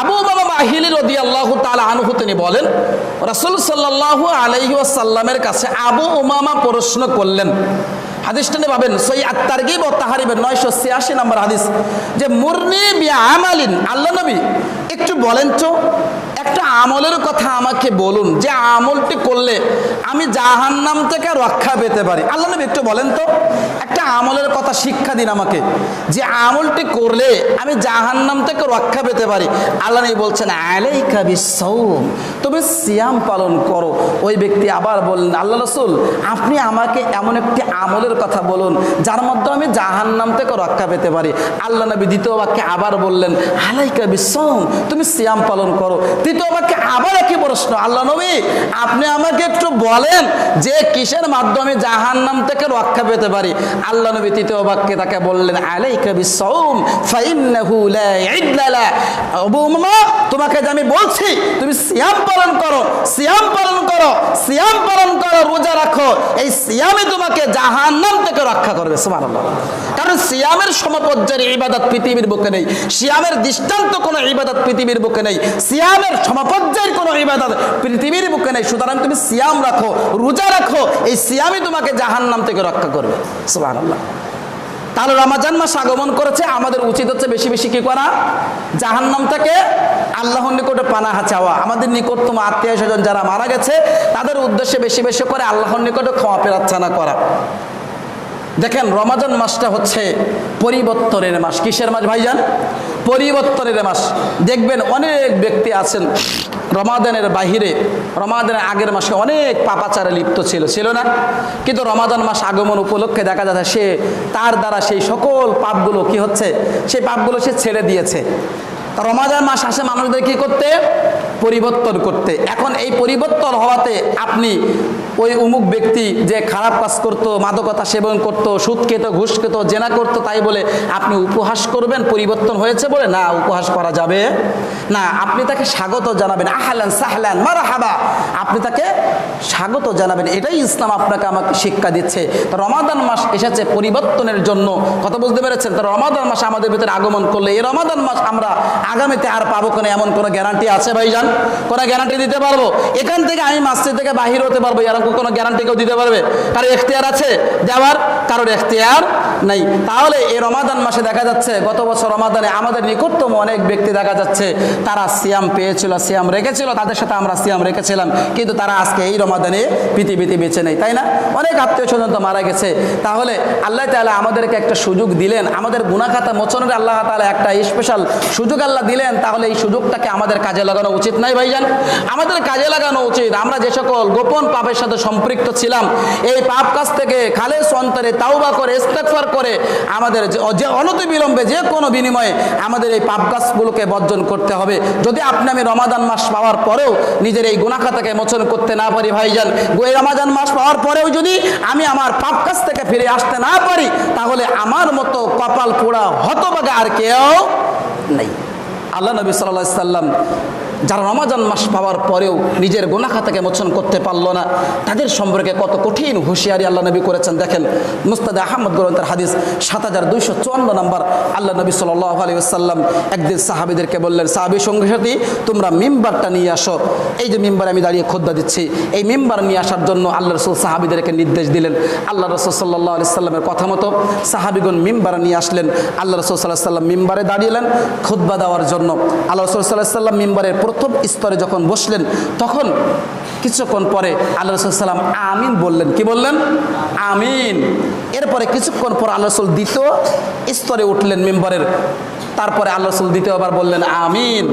[SPEAKER 1] আবু উমামা বাহিলি রাদিয়াল্লাহু তাআলা আনহু তিনি বলেন, রাসূল সাল্লাল্লাহু আলাইহি ওয়াসাল্লামের কাছে আবু উমামা প্রশ্ন করলেন, হাদিসটা পাবেন সহিহ আত-তারগিব ও তাহরিবের 986 নম্বর হাদিস, যে মুরনি বিআমালিন, আল্লাহ নবী একটু বলেন তো একটা আমলের কথা আমাকে বলুন, যে আমলটি করলে আমি জাহান্নাম থেকে রক্ষা পেতে পারি। আল্লাহ নবী একটু বলেন তো একটা আমলের কথা শিক্ষা দিন আমাকে, যে আমলটি করলে আমি জাহান্নাম থেকে রক্ষা পেতে পারি। আল্লাহ নবী বলছেন আলাইকা বিসসাওম, তুমি সিয়াম পালন করো। ওই ব্যক্তি আবার বললেন, আল্লাহ রাসূল আপনি আমাকে এমন একটি আমলের কথা বলুন যার মধ্যে আমি জাহান্নাম থেকে রক্ষা পেতে পারি। আল্লাহ নবী দ্বিতীয় বাক্যে আবার বললেন আলাইকা বিসসাওম, তুমি সিয়াম পালন করো। তৃতীয় বাক্যে আবার একই প্রশ্ন, আল্লাহ নবী আপনি আমাকে একটু বলেন যে কিসের মাধ্যমে জাহান্নাম থেকে রক্ষা পেতে পারি। আল্লাহ নবী তৃতীয় বাক্যে তাকে বললেন আলাইকা বিসসাওম ফাইন্নাহু লা ইদ্লা লা, আবু উমামা তোমাকে যে আমি বলছি তুমি সিয়াম পালন করো, সিয়াম পালন করো, সিয়াম পালন করো, রোজা রাখো, এই সিয়ামে তোমাকে জাহান্নাম থেকে রক্ষা করবে। সুবহানাল্লাহ। কারণ সিয়ামের সমপর্যায়ের ইবাদত পৃথিবীর বুকে নেই, সিয়ামের দৃষ্টান্ত কোনো ইবাদত পৃথিবীর বুকে নেই, সিয়ামের সমপর্যায়ের কোনো ইবাদত পৃথিবীর বুকে নেই। সুতরাং তুমি সিয়াম রাখো, রোজা রাখো, এই সিয়ামই তোমাকে জাহান্নাম থেকে রক্ষা করবে। সুবহানাল্লাহ। তাহলে রমজান মাস আগমন করেছে, আমাদের উচিত হচ্ছে বেশি বেশি কি করা? জাহান্নাম থেকে আল্লাহর নিকটে পানাহ চাওয়া। আমাদের নিকটতম আত্মীয় স্বজন যারা মারা গেছে তাদের উদ্দেশ্যে বেশি বেশি করে আল্লাহর নিকটে ক্ষমা প্রার্থনা করা। দেখেন রমজান মাসটা হচ্ছে পরিবর্তনের মাস। কিসের মাস ভাইজান? পরিবর্তনের মাস। দেখবেন অনেক ব্যক্তি আছেন রমাদানের বাহিরে, রমাদানের আগের মাসে অনেক পাপাচারে লিপ্ত ছিল না, কিন্তু রমাদান মাস আগমন উপলক্ষে দেখা যাচ্ছে সে তার দ্বারা সেই সকল পাপগুলো কি হচ্ছে, সেই পাপগুলো সে ছেড়ে দিয়েছে। রমাদান মাস আসে মানুষদের কি করতে? পরিবর্তন করতে। এখন এই পরিবর্তন হওয়াতে আপনি ওই অমুক ব্যক্তি যে খারাপ কাজ করতো, মাদকতা সেবন করতো, সুদ খেত, ঘুষ খেত, জেনা করতো, তাই বলে আপনি উপহাস করবেন পরিবর্তন হয়েছে বলে? না, উপহাস করা যাবে না। আপনি তাকে স্বাগত জানাবেন, আহলান সাহলান মারহাবা, আপনি তাকে স্বাগত জানাবেন। এটাই ইসলাম আপনাকে আমাকে শিক্ষা দিচ্ছে। তো রমাদান মাস এসেছে পরিবর্তনের জন্য, কথা বুঝতে পেরেছেন? তো রমাদান মাস আমাদের ভিতরে আগমন করলে এই রমাদান মাস আমরা আগামীতে আর পাবো কিনা এমন কোনো গ্যারান্টি আছে ভাইজান? কোনো গ্যারান্টি দিতে পারবো? এখান থেকে আমি মসজিদ থেকে বাহির হতে পারবো এরকম কোনো গ্যারান্টি কেউ দিতে পারবে? কারোর এখতিয়ার আছে দেওয়ার? কারোর এখতিয়ার নাই। তাহলে এই রমাদান মাসে দেখা যাচ্ছে গত বছর রমাদানে আমাদের নিকটতম অনেক ব্যক্তি দেখা যাচ্ছে তারা সিয়াম পেয়েছিল, সিয়াম রেখেছিল, তাদের সাথে আমরা সিয়াম রেখেছিলাম, কিন্তু তারা আজকে এই রমাদানে পৃথিবীতে বেঁচে নেই, তাই না? অনেক আত্মীয় স্বজন তো মারা গেছে। তাহলে আল্লাহ তাআলা আমাদেরকে একটা সুযোগ দিলেন, আমাদের গুনাহ খাতা মোচনের আল্লাহ তাআলা একটা স্পেশাল সুযোগ আল্লাহ দিলেন। তাহলে এই সুযোগটাকে আমাদের কাজে লাগানো উচিত নাই ভাইজান? আমাদের কাজে লাগানো উচিত। আমরা যে সকল গোপন পাপের সাথে সম্পৃক্ত ছিলাম, এই পাপ কাজ থেকে খালেস অন্তরে তাওবা করে ইস্তেগফার করে আমাদের যে অনতিবিলম্বে যে কোনো বিনিময়ে আমাদের এই পাপ কাজগুলোকে বর্জন করতে হবে। যদি আপনি আমি রমাদান মাস পাওয়ার পরেও নিজের এই গুনাহ খাতাকে মোচন করতে না পারি ভাইজান, এই রমাদান মাস পাওয়ার পরেও যদি আমি আমার পাপ কাজ থেকে ফিরে আসতে না পারি, তাহলে আমার মতো কপাল পোড়া হতভাগা আর কেউ নেই। আল্লাহ নবী সাল্লাল্লাহু আলাইহি সাল্লাম যারা রমাজান মাস পাওয়ার পরেও নিজের গুনাহ খাতাকে মোচন করতে পারলো না, তাদের সম্পর্কে কত কঠিন হুঁশিয়ারি আল্লাহ নবী করেছেন। দেখেন মুসনাদে আহমদ গ্রন্থের হাদিস 7254 নম্বর, আল্লাহ নবী সাল্লাল্লাহু আলাইহি ওয়াসাল্লাম একদিন সাহাবীদেরকে বললেন, সাহাবী সঙ্গী সাথী তোমরা মিম্বারটা নিয়ে আসো। এই যে মিম্বারে আমি দাঁড়িয়ে খুতবা দিচ্ছি, এই মিম্বার নিয়ে আসার জন্য আল্লাহ রাসূল সাহাবীদেরকে নির্দেশ দিলেন। আল্লাহ রাসূল সাল্লাল্লাহু আলাইহি সাল্লামের কথা মতো সাহাবীগণ মিম্বার নিয়ে আসলেন। আল্লাহ রাসূল সাল্লাল্লাহু আলাইহি সাল্লাম মিম্বারে দাঁড়িয়েলেন খুতবা দেওয়ার জন্য। আল্লাহ রাসূল সাল্লাল্লাহু আলাইহি সাল্লাম মিম্বারের প্রথম স্তরে যখন বসলেন, তখন কিছুক্ষণ পরে আল্লাহ রাসূল সাল্লাম আমিন বললেন। কি বললেন? আমিন। এরপরে কিছুক্ষণ পর আল্লাহ রাসূল দ্বিতীয় স্তরে উঠলেন মিম্বারের। তারপরে আল্লাহ রাসূল দ্বিতীয়বার বললেন আমিন।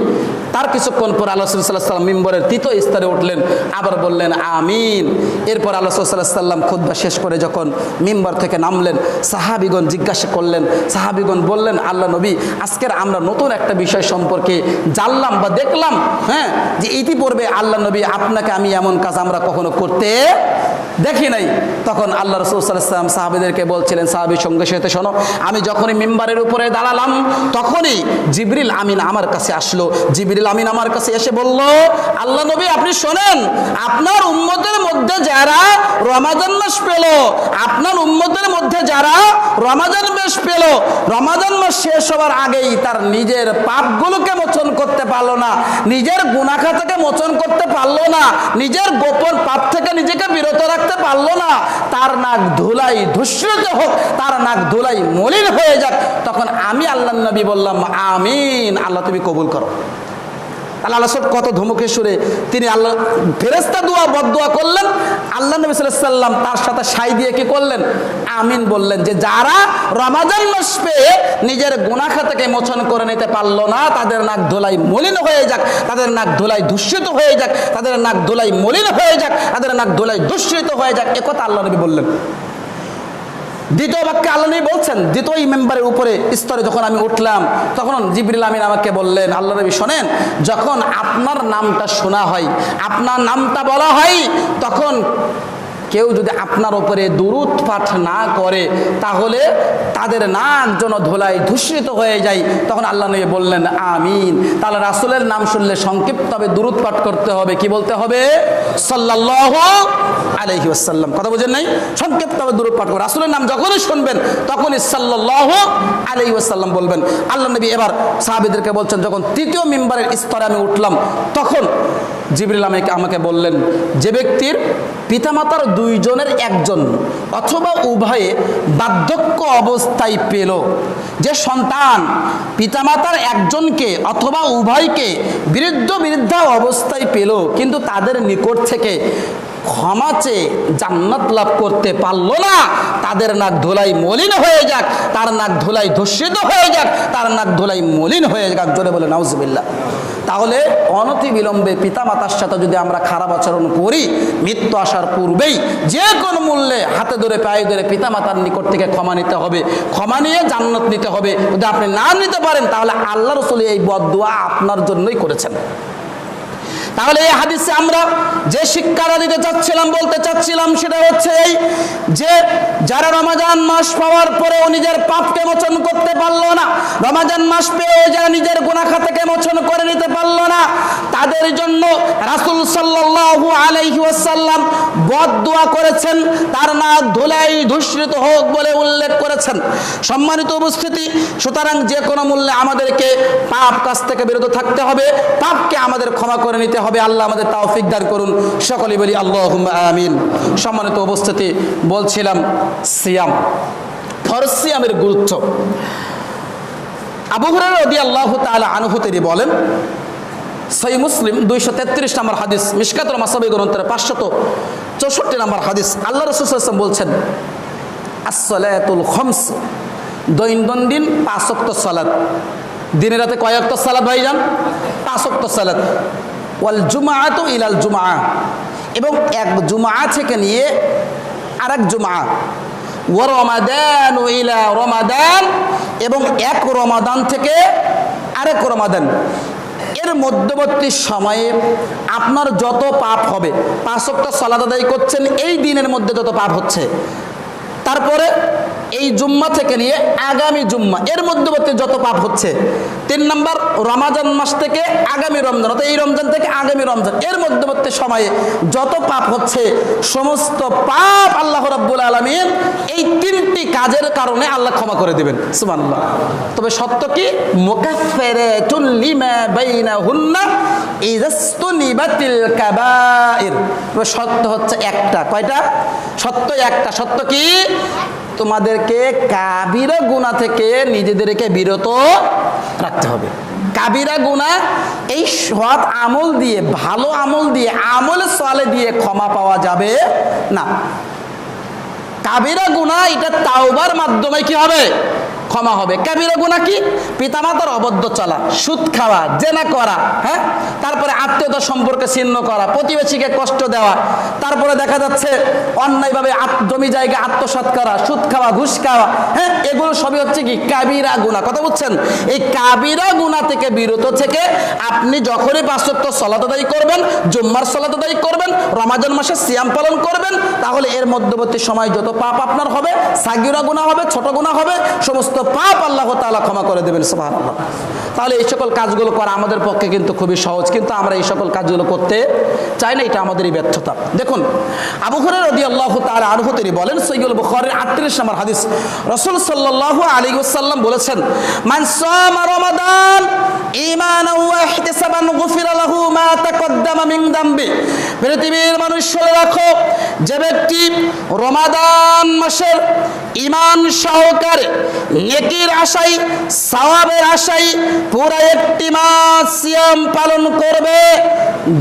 [SPEAKER 1] তার কিছুক্ষণ পর আল্লাহ রাসূল সাল্লাল্লাহু আলাইহি ওয়াসাল্লাম মিম্বরের তৃতীয় স্তরে উঠলেন, আবার বললেন আমিন। এরপর আল্লাহ রাসূল সাল্লাল্লাহু আলাইহি ওয়াসাল্লাম খুতবা শেষ করে যখন মিম্বর থেকে নামলেন, সাহাবীগণ জিজ্ঞাসা করলেন, সাহাবীগণ বললেন, আল্লাহ নবী আজকের আমরা নতুন একটা বিষয় সম্পর্কে জানলাম বা দেখলাম, যে ইতিপূর্বে আল্লাহ নবী আপনাকে আমি এমন কাজ আমরা কখনো করতে দেখি নাই। তখন আল্লাহ রাসূল সাল্লাল্লাহু আলাইহি ওয়াসাল্লাম সাহাবীদেরকে বলছিলেন, সাহাবীর সঙ্গে সাথে শোনো, আমি যখনই মিম্বারের উপরে দাঁড়ালাম তখনই জিবরিল আমিন আমার কাছে আসলো। জিবরিল আমিন আমার কাছে এসে বলল, আল্লাহ নবী আপনি শোনেন, আপনার উম্মতের মধ্যে যারা রমাদান মাস পেল, আপনার উম্মতের মধ্যে যারা রমাদান মাস পেল, রমাদান মাস শেষ হওয়ার আগেই তার নিজের পাপগুলোকে মোচন করতে পারলো না, নিজের গুনাহ খাতাকে মোচন করতে পারলো না, নিজের গোপন পাপ থেকে নিজেকে বিরত রাখতে পারলো না, তার নাক ধুলাই ধূসরিত হোক, তার নাক ধুলাই মলিন হয়ে যাক। তখন আমি আল্লাহ নবী বললাম আমিন, আল্লাহ তুমি কবুল করো। আল্লাহ কত ধমকে সুরে তিনি আল্লাহ ফেরেশতা দোয়া বদদোয়া করলেন। আল্লাহ নবী সাল্লাল্লাহু আলাইহি ওয়াসাল্লাম তার সাথে সাই দিয়ে কি করলেন? আমিন বললেন, যে যারা রমাদান মাস পেয়ে নিজের গুনাহ খাতাকে মোচন করে নিতে পারলো না, তাদের নাক ধুলাই মলিন হয়ে যাক, তাদের নাক ধুলাই দূষিত হয়ে যাক, তাদের নাক ধুলাই মলিন হয়ে যাক, তাদের নাক ধুলাই দূষিত হয়ে যাক, একথা আল্লাহ নবী বললেন। দ্বিতীয় বাক্যে আল্লাহ নবী বলছেন, দ্বিতীয় মেম্বারের উপরে স্তরে যখন আমি উঠলাম, তখন জিবরিল আমিন আমাকে বললেন, আল্লাহ নবী শোনেন, যখন আপনার নামটা শোনা হয়, আপনার নামটা বলা হয়, তখন কেউ যদি আপনার উপরে দুরূদ পাঠ না করে তাহলে তাদের নাক যেন ধুলায় ধূসরিত হয়ে যায়। তখন আল্লাহ নবী বললেন আমিন। তাহলে রাসূলের নাম শুনলে সংক্ষিপ্তভাবে দুরূদ পাঠ করতে হবে। কি বলতে হবে? সাল্লাল্লাহু আলাইহি ওয়াসাল্লাম। কথা বুঝেন নাই? সংক্ষিপ্তভাবে দুরূদ পাঠ করবেন। রাসূলের নাম যখনই শুনবেন তখনই সাল্লাল্লাহু আলাইহি ওয়াসাল্লাম বলবেন। আল্লাহ নবী এবার সাহাবীদেরকে বলছেন, যখন তৃতীয় মিম্বারের স্তরে আমি উঠলাম, তখন জিবরিল আমাকে বললেন, যে ব্যক্তির পিতামাতার দুইজনের একজন অথবা উভয়ে বার্ধক্য অবস্থায় পেল, যে সন্তান পিতামাতার একজনকে অথবা উভয়কে বৃদ্ধা অবস্থায় পেল, কিন্তু তাদের নিকট থেকে ক্ষমা চেয়ে জান্নাত লাভ করতে পারলো না, তাদের নাক ধুলাই মলিন হয়ে যাক, তার নাক ধুলাই ধূসরিত হয়ে যাক, তার নাক ধুলাই মলিন হয়ে যাক। জোরে বলে নাউজুবিল্লাহ। তাহলে অনতি বিলম্বে পিতামাতার সাথে যদি আমরা খারাপ আচরণ করি, মৃত্যু আসার পূর্বেই যে কোনো মূল্যে হাতে ধরে পায়ে ধরে পিতামাতার নিকট থেকে ক্ষমা নিতে হবে, ক্ষমা নিয়ে জান্নাত নিতে হবে। যদি আপনি না নিতে পারেন তাহলে আল্লাহ রাসূল এই বদদোয়া আপনার জন্যই করেছেন। তাহলে এই হাদিসে আমরা যে শিক্ষাটা দিতে চাচ্ছিলাম, বলতে চাচ্ছিলাম, সেটা হচ্ছে এই যে যারা রমাজান মাস পাওয়ার পরেও নিজের পাপকে মোচন করতে পারলো না, রমাজান মাস পেয়েও যারা নিজের গুনাহ খাতাকে মোচন করে নিতে পারলো না, তাদের জন্য রাসূল সাল্লাল্লাহু আলাইহি ওয়াসাল্লাম বদদোয়া করেছেন, তার নাক ধুলাই ধূসরিত হোক বলে উল্লেখ করেছেন। সম্মানিত উপস্থিতি, সুতরাং যে কোনো মূল্যে আমাদেরকে পাপ কাজ থেকে বিরত থাকতে হবে, পাপকে আমাদের ক্ষমা করে নিতে হবে। আল্লাহ আমাদের তৌফিক দান করুন, সকলেই বলি আল্লাহুম্মা আমিন। সম্মানিত উপস্থিতি, বলছিলাম সিয়াম, ফরজ সিয়ামের গুরুত্ব। আবু হুরায়রা রাদিয়াল্লাহু তাআলা আনহু তিনি বলেন, সহিহ মুসলিম 233 নম্বর হাদিস, মিশকাতুল মাসাবিহ গ্রন্থের 564 নম্বর হাদিস, আল্লাহ রাসূল সাল্লাল্লাহু আলাইহি ওয়াসাল্লাম বলছেন, আস-সালাতুল খামস, দৈনন্দিন 5 ওয়াক্ত সালাত। দিনে রাতে কয় ওয়াক্ত সালাত ভাইজান? 5 ওয়াক্ত সালাত। ওয়াল জুমআতু ইলাল জুমআ, এবং এক জুমআ থেকে নিয়ে আরেক জুমআ। ওয়া রমাদানু ইলা রমাদান, এবং এক রমাদান থেকে আরেক রমাদান। এর মধ্যবর্তী সময়ে আপনার যত পাপ হবে, 5 ওয়াক্ত সালাত আদায় করছেন, এই দিনের মধ্যে যত পাপ হচ্ছে, তারপরে এই জুম্মা থেকে নিয়ে আগামী জুম্মা এর মধ্যবর্তী যত পাপ হচ্ছে, 3 নম্বর রমাজান মাস থেকে আগামী রমজান, অর্থাৎ এই রমজান থেকে আগামী রমজান এর মধ্যবর্তী সময়ে যত পাপ হচ্ছে, সমস্ত পাপ আল্লাহ রাব্বুল আলামিন এই 3টি কাজের কারণে আল্লাহ ক্ষমা করে দিবেন। সুবহানাল্লাহ। তবে সত্য কি, মুকাফফিরাতুল লিমা বাইনাহুন্না ইযাস্তুনিবাতিল কাবাইর। তবে সত্য হচ্ছে একটা। কয়টা? সত্য একটা। সত্য কি? তোমাদেরকে কাবিরা গুনাহ থেকে নিজেদেরকে বিরত রাখতে হবে। কাবিরা গুনাহ এই সৎ আমল দিয়ে, ভালো আমল দিয়ে, আমল সালে দিয়ে ক্ষমা পাওয়া যাবে না। কাবিরা গুনাহ এটা তাওবার মাধ্যমে কি হবে? ক্ষমা হবে। কাবিরা গুনাহ কি? পিতামাতার অবাধ্য চলা, সুদ খাওয়া, জেনা করা, হ্যাঁ, তারপরে আত্মীয়তা সম্পর্কে ছিন্ন করা, প্রতিবেশীকে কষ্ট দেওয়া, তারপরে দেখা যাচ্ছে অন্যায়ভাবে জমি জায়গা আত্মসাৎ করা, সুদ খাওয়া, ঘুষ খাওয়া, হ্যাঁ, এগুলো সবই হচ্ছে কি? কাবিরা গুনাহ। কথা বুঝছেন? এই কাবিরা গুনাহ থেকে বিরত থেকে আপনি যখনই 5 ওয়াক্ত সালাত আদায় করবেন, জুম্মার সালাত আদায় করবেন, রমাজান মাসে সিয়াম পালন করবেন, তাহলে এর মধ্যবর্তী সময় যত পাপ আপনার হবে, সাগীরা গুনাহ হবে, ছোট গুনাহ হবে, সমস্ত পাপ আল্লাহ তাআলা ক্ষমা করে দেবেন। সুবহানাল্লাহ। তাহলে এই সকল কাজগুলো করা আমাদের পক্ষে কিন্তু খুবই সহজ, কিন্তু আমরা এই সকল কাজগুলো করতে চাই না, এটা আমাদেরই ব্যর্থতা। দেখুন, আবু হুরায়রা রাদিয়াল্লাহু তাআলা আনহু তিনি বলেন, সহিহুল বুখারীর 38 নম্বর হাদিস, রাসূল সাল্লাল্লাহু আলাইহি ওয়াসাল্লাম বলেছেন, মান সামা রমাদান ঈমানান ওয়া ইহতিসাবান গুফিরা লাহু মা তাকদ্দামা মিন যামবি। পৃথিবীর মানুষ শুনে রাখো, যে ব্যক্তি রমাদান মাসের ঈমান সহকারে নেকির আশায়, সওয়াবের আশায় পুরো একটি মাস সিয়াম পালন করবে,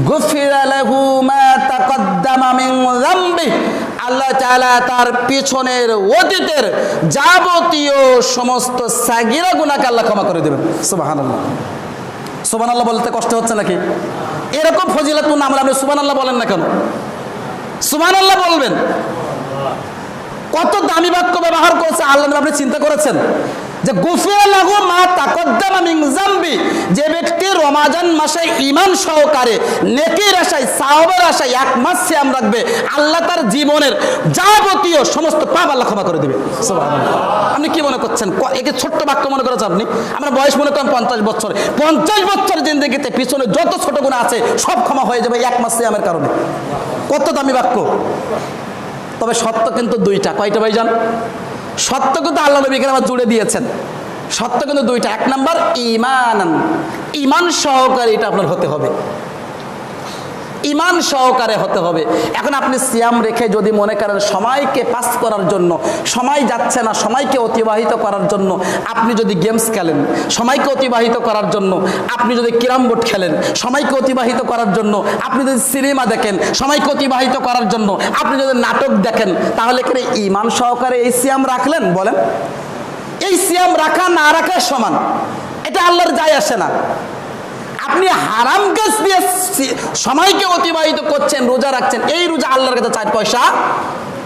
[SPEAKER 1] গুফিরা লাহু মা তাকদ্দামা মিন যামবি, আল্লাহ তাআলা তার পিছনের অতীতের যাবতীয় সমস্ত সাগীরা গুনাহকে আল্লাহ ক্ষমা করে দেবেন। সুবহানাল্লাহ। সুবহানাল্লাহ বলতে কষ্ট হচ্ছে নাকি? এরকম ফজিলাতুন আমল আপনি সুবহানাল্লাহ বলেন না কেন? সুবহানাল্লাহ বলবেন। কত দামি বাক্য ব্যবহার করেছে আল্লাহ, আপনি চিন্তা করেছেন? যে গুফিরা লাহু মা তাকদ্দামা মিন যামবি, যে ব্যক্তি রমাজান মাসে ঈমান সহকারে নেকির আশায়, সওয়াবের আশায় 1 মাস সিয়াম রাখবে, আল্লাহ তার জীবনের যাবতীয় সমস্ত পাপ আল্লাহ ক্ষমা করে দিবে। সুবহানাল্লাহ। আপনি কি মনে করছেন একে ছোট্ট বাক্য মনে করেছেন আপনি? আমরা বয়স মনে করেন 50 বছর, 50 বছর জিন্দেগিতে পিছনে যত ছোট গুনাহ আছে সব ক্ষমা হয়ে যাবে 1 মাস সিয়ামের কারণে। কত দামি বাক্য। তবে সত্য কিন্তু 2টা। কয়টা ভাইজান? সত্য কিন্তু আল্লাহ নবী কেরাম জুড়ে দিয়েছেন। সত্য কিন্তু 2টা। 1 নাম্বার ঈমানান, ঈমান সহকারে এটা আপনার হতে হবে, ঈমান সহকারে হতে হবে। এখন আপনি সিয়াম রেখে যদি মনে করেন সময়কে পাস করার জন্য, সময় যাচ্ছে না, সময়কে অতিবাহিত করার জন্য আপনি যদি গেমস খেলেন, সময়কে অতিবাহিত করার জন্য আপনি যদি ক্যারাম বোর্ড খেলেন, সময়কে অতিবাহিত করার জন্য আপনি যদি সিনেমা দেখেন, সময়কে অতিবাহিত করার জন্য আপনি যদি নাটক দেখেন, তাহলে কি ঈমান সহকারে এই সিয়াম রাখলেন? বলেন। এই সিয়াম রাখা না রাখা সমান, এটা আল্লাহর যায় আসে না। আপনি হারাম কাজ দিয়ে সময়কে অতিবাহিত করছেন, রোজা রাখছেন, এই রোজা আল্লাহর কাছে 4 পয়সা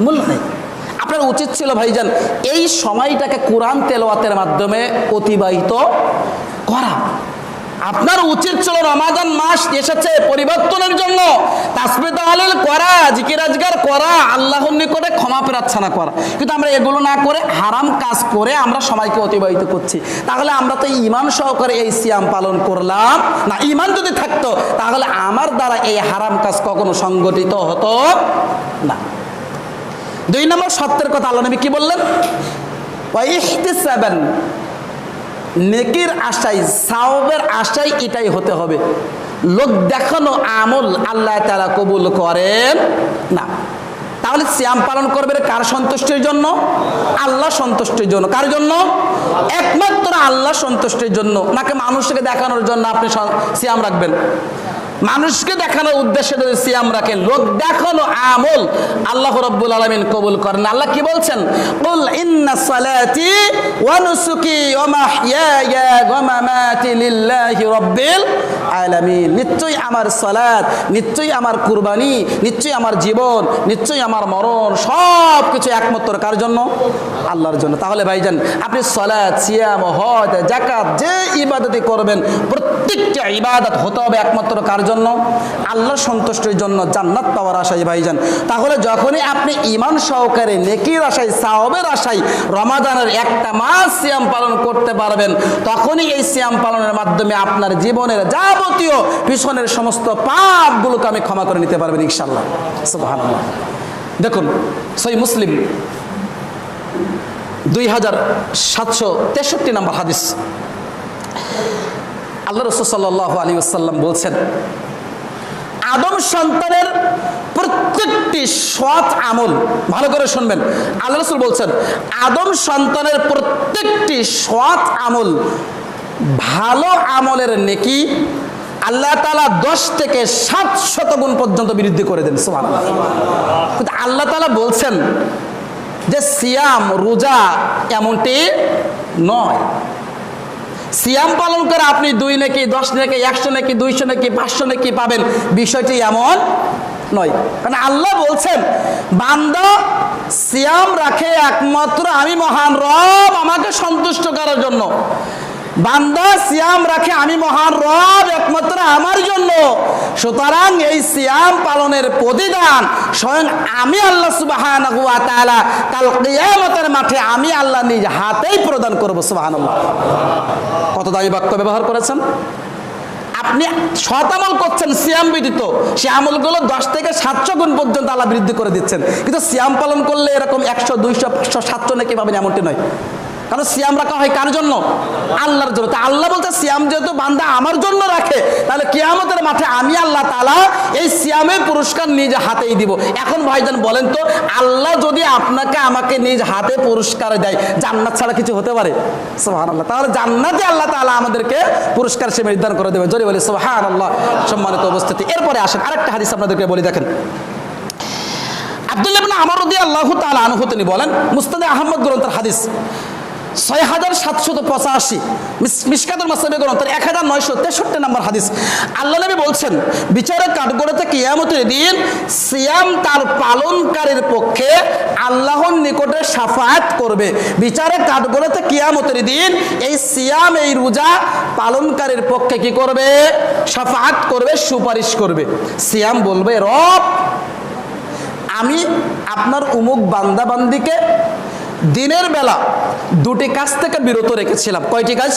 [SPEAKER 1] মূল্য নেই। আপনার উচিত ছিল ভাইজান এই সময়টাকে কোরআন তেলাওয়াতের মাধ্যমে অতিবাহিত করা। আপনার উচিত ছিল রমাদান মাস এসেছে পরিবর্তনের জন্য, তাসবিহ তাহলিল করা, জিকির আজকার করা, আল্লাহর নিকটে ক্ষমা প্রার্থনা করা। কিন্তু আমরা এগুলো না করে হারাম কাজ করে আমরা সময়কে অতিবাহিত করছি। তাহলে আমরা তো ঈমান সহকারে এই সিয়াম পালন করলাম না। ঈমান যদি থাকতো তাহলে আমার দ্বারা এই হারাম কাজ কখনো সংগঠিত হতো না। 2 নম্বর সত্যের কথা আল্লাহ নবী কি বললেন? ওয়া ইহতিসাবান, নেকির আশায়, সওয়াবের আশায় এটাই হতে হবে। লোক দেখানো আমল আল্লাহ তাআলা কবুল করেন না। তাহলে সিয়াম পালন করবেন কার সন্তুষ্টির জন্য? আল্লাহ সন্তুষ্টির জন্য। কার জন্য? একমাত্র আল্লাহ সন্তুষ্টির জন্য। নাকি মানুষকে দেখানোর জন্য আপনি সিয়াম রাখবেন? মানুষকে দেখানোর উদ্দেশ্যে যদি সিয়াম রাখেন, লোক দেখানো আমল আল্লাহ রাব্বুল আলামিন কবুল করেন। আল্লাহ কি বলছেন? কুল ইন্না সালাতি ওয়া নুসুকি ওয়া মাহইয়ায়া ওয়া মামাতি লিল্লাহি রাব্বিল আলামিন। নিশ্চয়ই আমার সালাত, নিশ্চয়ই আমার কুরবানি, নিশ্চয়ই আমার জীবন, নিশ্চয়ই আমার মরণ সব কিছু একমাত্র কার জন্য? আল্লাহর জন্য। তাহলে ভাইজান আপনি সালাত, সিয়াম, হজ, যাকাত যে ইবাদতই করবেন প্রত্যেকটা ইবাদত হতে হবে একমাত্র কার জন্য? জন্য? আল্লাহর সন্তুষ্টির জন্য, জান্নাত পাওয়ার আশায় ভাইজান। তাহলে যখনই আপনি ঈমান সহকারে নেকির আশায়, সওয়াবের আশায় রমাদানের একটা মাস সিয়াম পালন করতে পারবেন, তখনই এই সিয়াম পালনের মাধ্যমে আপনার জীবনের যাবতীয় পিছনের সমস্ত পাপগুলোকে আমি ক্ষমা করে নিতে পারবেন ইনশাআল্লাহ। সুবহানাল্লাহ। দেখুন সহিহ মুসলিম 2763 নম্বর হাদিস, আল্লাহ রাসূল সাল্লাল্লাহু আলাইহি ওয়াসাল্লাম বলছেন, আদম সন্তানের প্রত্যেকটি সৎ আমল, ভালো করে শুনবেন, আল্লাহ রাসূল বলছেন আদম সন্তানের প্রত্যেকটি সৎ আমল, ভালো আমলের নেকি আল্লাহ তাআলা 10 থেকে 700 গুণ পর্যন্ত বৃদ্ধি করে দেন। সুবহানাল্লাহ। কিন্তু আল্লাহ তাআলা বলছেন যে সিয়াম, রোজা এমনটি নয়। সিয়াম পালন করে আপনি 2 নাকি 10 নাকি 100 নাকি 200 নাকি 500 নাকি পাবেন, বিষয়টি এমন নয়। কারণ আল্লাহ বলছেন বান্দা সিয়াম রাখে একমাত্র আমি মহান রব আমাকে সন্তুষ্ট করার জন্য। বান্দা সিয়াম রাখে আমি মহান রব একমাত্র আমার জন্য। সুতরাং এই সিয়াম পালনের প্রতিদান স্বয়ং আমি আল্লাহ সুবহানাহু ওয়া তাআলা কাল কিয়ামতের মাঠে আমি আল্লাহ নিজ হাতেই প্রদান করব। সুবহানাল্লাহ। কত দামি বাক্য ব্যবহার করেছেন। আপনি সৎ আমল করছেন সিয়াম ব্যতীত, সে আমলগুলো 10 থেকে 700 গুণ পর্যন্ত আল্লাহ বৃদ্ধি করে দিচ্ছেন। কিন্তু সিয়াম পালন করলে এরকম 100 200 500 700 নাকি পাবেন এমনটি নয়। কারণ সিয়াম রাখা হয় কার জন্য? আল্লাহর জন্য। তা আল্লাহ বলতে সিয়াম যেহেতু বান্দা আমার জন্য রাখে, তাহলে কিয়ামতের মাঠে আমি আল্লাহ তাআলা এই সিয়ামের পুরস্কার নিজ হাতেই দিব। এখন ভাইজান বলেন তো, আল্লাহ যদি আপনাকে আমাকে নিজ হাতে পুরস্কার দেয়, জান্নাত ছাড়া কিছু হতে পারে? সুবহানাল্লাহ। তাহলে জান্নাতে আল্লাহ তাআলা আমাদেরকে পুরস্কার সে নির্ধারণ করে দেবে। জোরে বলি সুবহানাল্লাহ। সম্মানিত উপস্থিতি, এরপরে আসেন আরেকটা হাদিস আপনাদেরকে বলি। দেখেন আব্দুল্লাহ ইবনে আমর রাদিয়াল্লাহু তাআলা আনহু তিনি বলেন, মুসনাদে আহমদ গ্রন্থের হাদিস 6785, মিশকাতুল মাসাবিহ গ্রন্থের 1963 নম্বর হাদিস, আল্লাহ নবী বলছেন বিচারের কাঠগড়াতে কিয়ামতের দিন সিয়াম তার পালনকারীর পক্ষে আল্লাহর নিকটে শাফাআত করবে। বিচারের কাঠগড়াতে কিয়ামতের দিন এই সিয়াম, এই রোজা পালনকারীর পক্ষে কি করবে? শাফাআত করবে, সুপারিশ করবে। সিয়াম বলবে, রব আমি আপনার উমুক বান্দা বান্দিকে দিনের বেলা 2টি কাজ থেকে বিরত রেখেছিলাম। কয়টি কাজ?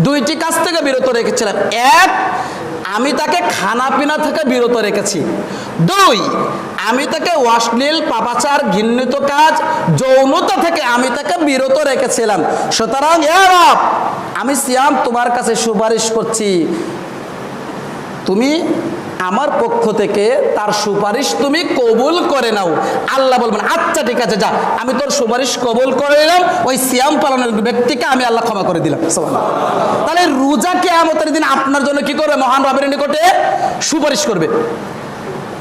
[SPEAKER 1] 2টি কাজ থেকে বিরত রেখেছিলাম। 1, আমি তাকে খানা পিনা থেকে বিরত রেখেছি। 2, আমি তাকে অশ্লীল, পাপাচার, ঘৃণিত কাজ, যৌনতা থেকে আমি তাকে বিরত রেখেছিলাম। সুতরাং এ রব, আমি সিয়াম তোমার কাছে সুপারিশ করছি, তুমি আমার পক্ষ থেকে তার সুপারিশ তুমি কবুল করে নাও। আল্লাহ বলবেন আচ্ছা ঠিক আছে, যা, আমি তোর সুপারিশ কবুল করে নিলাম। ওই সিয়াম পালনের ব্যক্তিকে আমি আল্লাহ ক্ষমা করে দিলাম। তাহলে রোজা কিয়ামতের দিন আপনার জন্য কি করবে? মহান রবের নিকটে সুপারিশ করবে।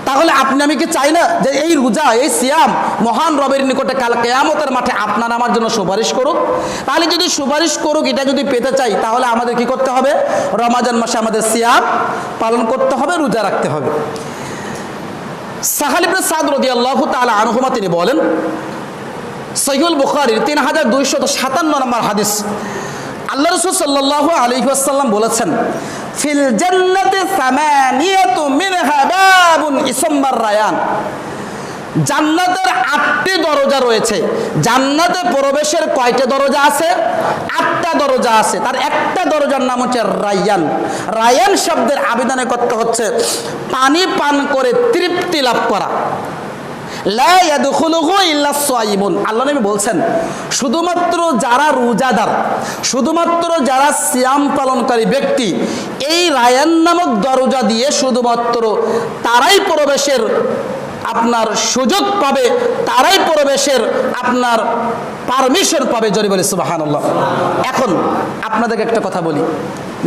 [SPEAKER 1] তাহলে আপনি আমি কি চাই না যে এই রোজা, এই সিয়াম মহান রবের নিকটে কাল কিয়ামতের মাঠে আপনার আমার জন্য সুপারিশ করুক? তাহলে যদি সুপারিশ করুক, এটা যদি পেতে চাই, তাহলে আমাদের কি করতে হবে? রমাজান মাসে আমাদের সিয়াম পালন করতে হবে, রোজা রাখতে হবে। সাহাল ইবনে সাদ রাদিয়াল্লাহু তাআলা আনহুমা তিনি বলেন, সহিহুল বুখারীর 3257 নম্বর হাদিস, আল্লাহ রাসূল সাল্লাল্লাহু আলাইহি ওয়াসাল্লাম বলেছেন, ফিল জান্নাতি সামানিয়াতু মিনহা বাবুন ইসমমার রায়ান। জান্নাতের 8টি দরজা রয়েছে। জান্নাতে প্রবেশের কয়টা দরজা আছে? 8টা দরজা আছে। তার একটা দরজার নাম হচ্ছে রায়ান। রায়ান শব্দের আবেদনে করতে হচ্ছে পানি পান করে তৃপ্তি লাভ করা। লা ইয়াদখুলুহু ইল্লা সাইমুন। আল্লাহ নবী বলছেন শুধুমাত্র যারা রোজাদার, শুধুমাত্র যারা সিয়াম পালনকারী ব্যক্তি এই রায়ান নামক দরজা দিয়ে শুধুমাত্র তারাই প্রবেশের আপনার সুযোগ পাবে, তারাই প্রবেশের আপনার পারমিশন পাবে। জোরে বলি সুবহানাল্লাহ। এখন আপনাদেরকে একটা কথা বলি,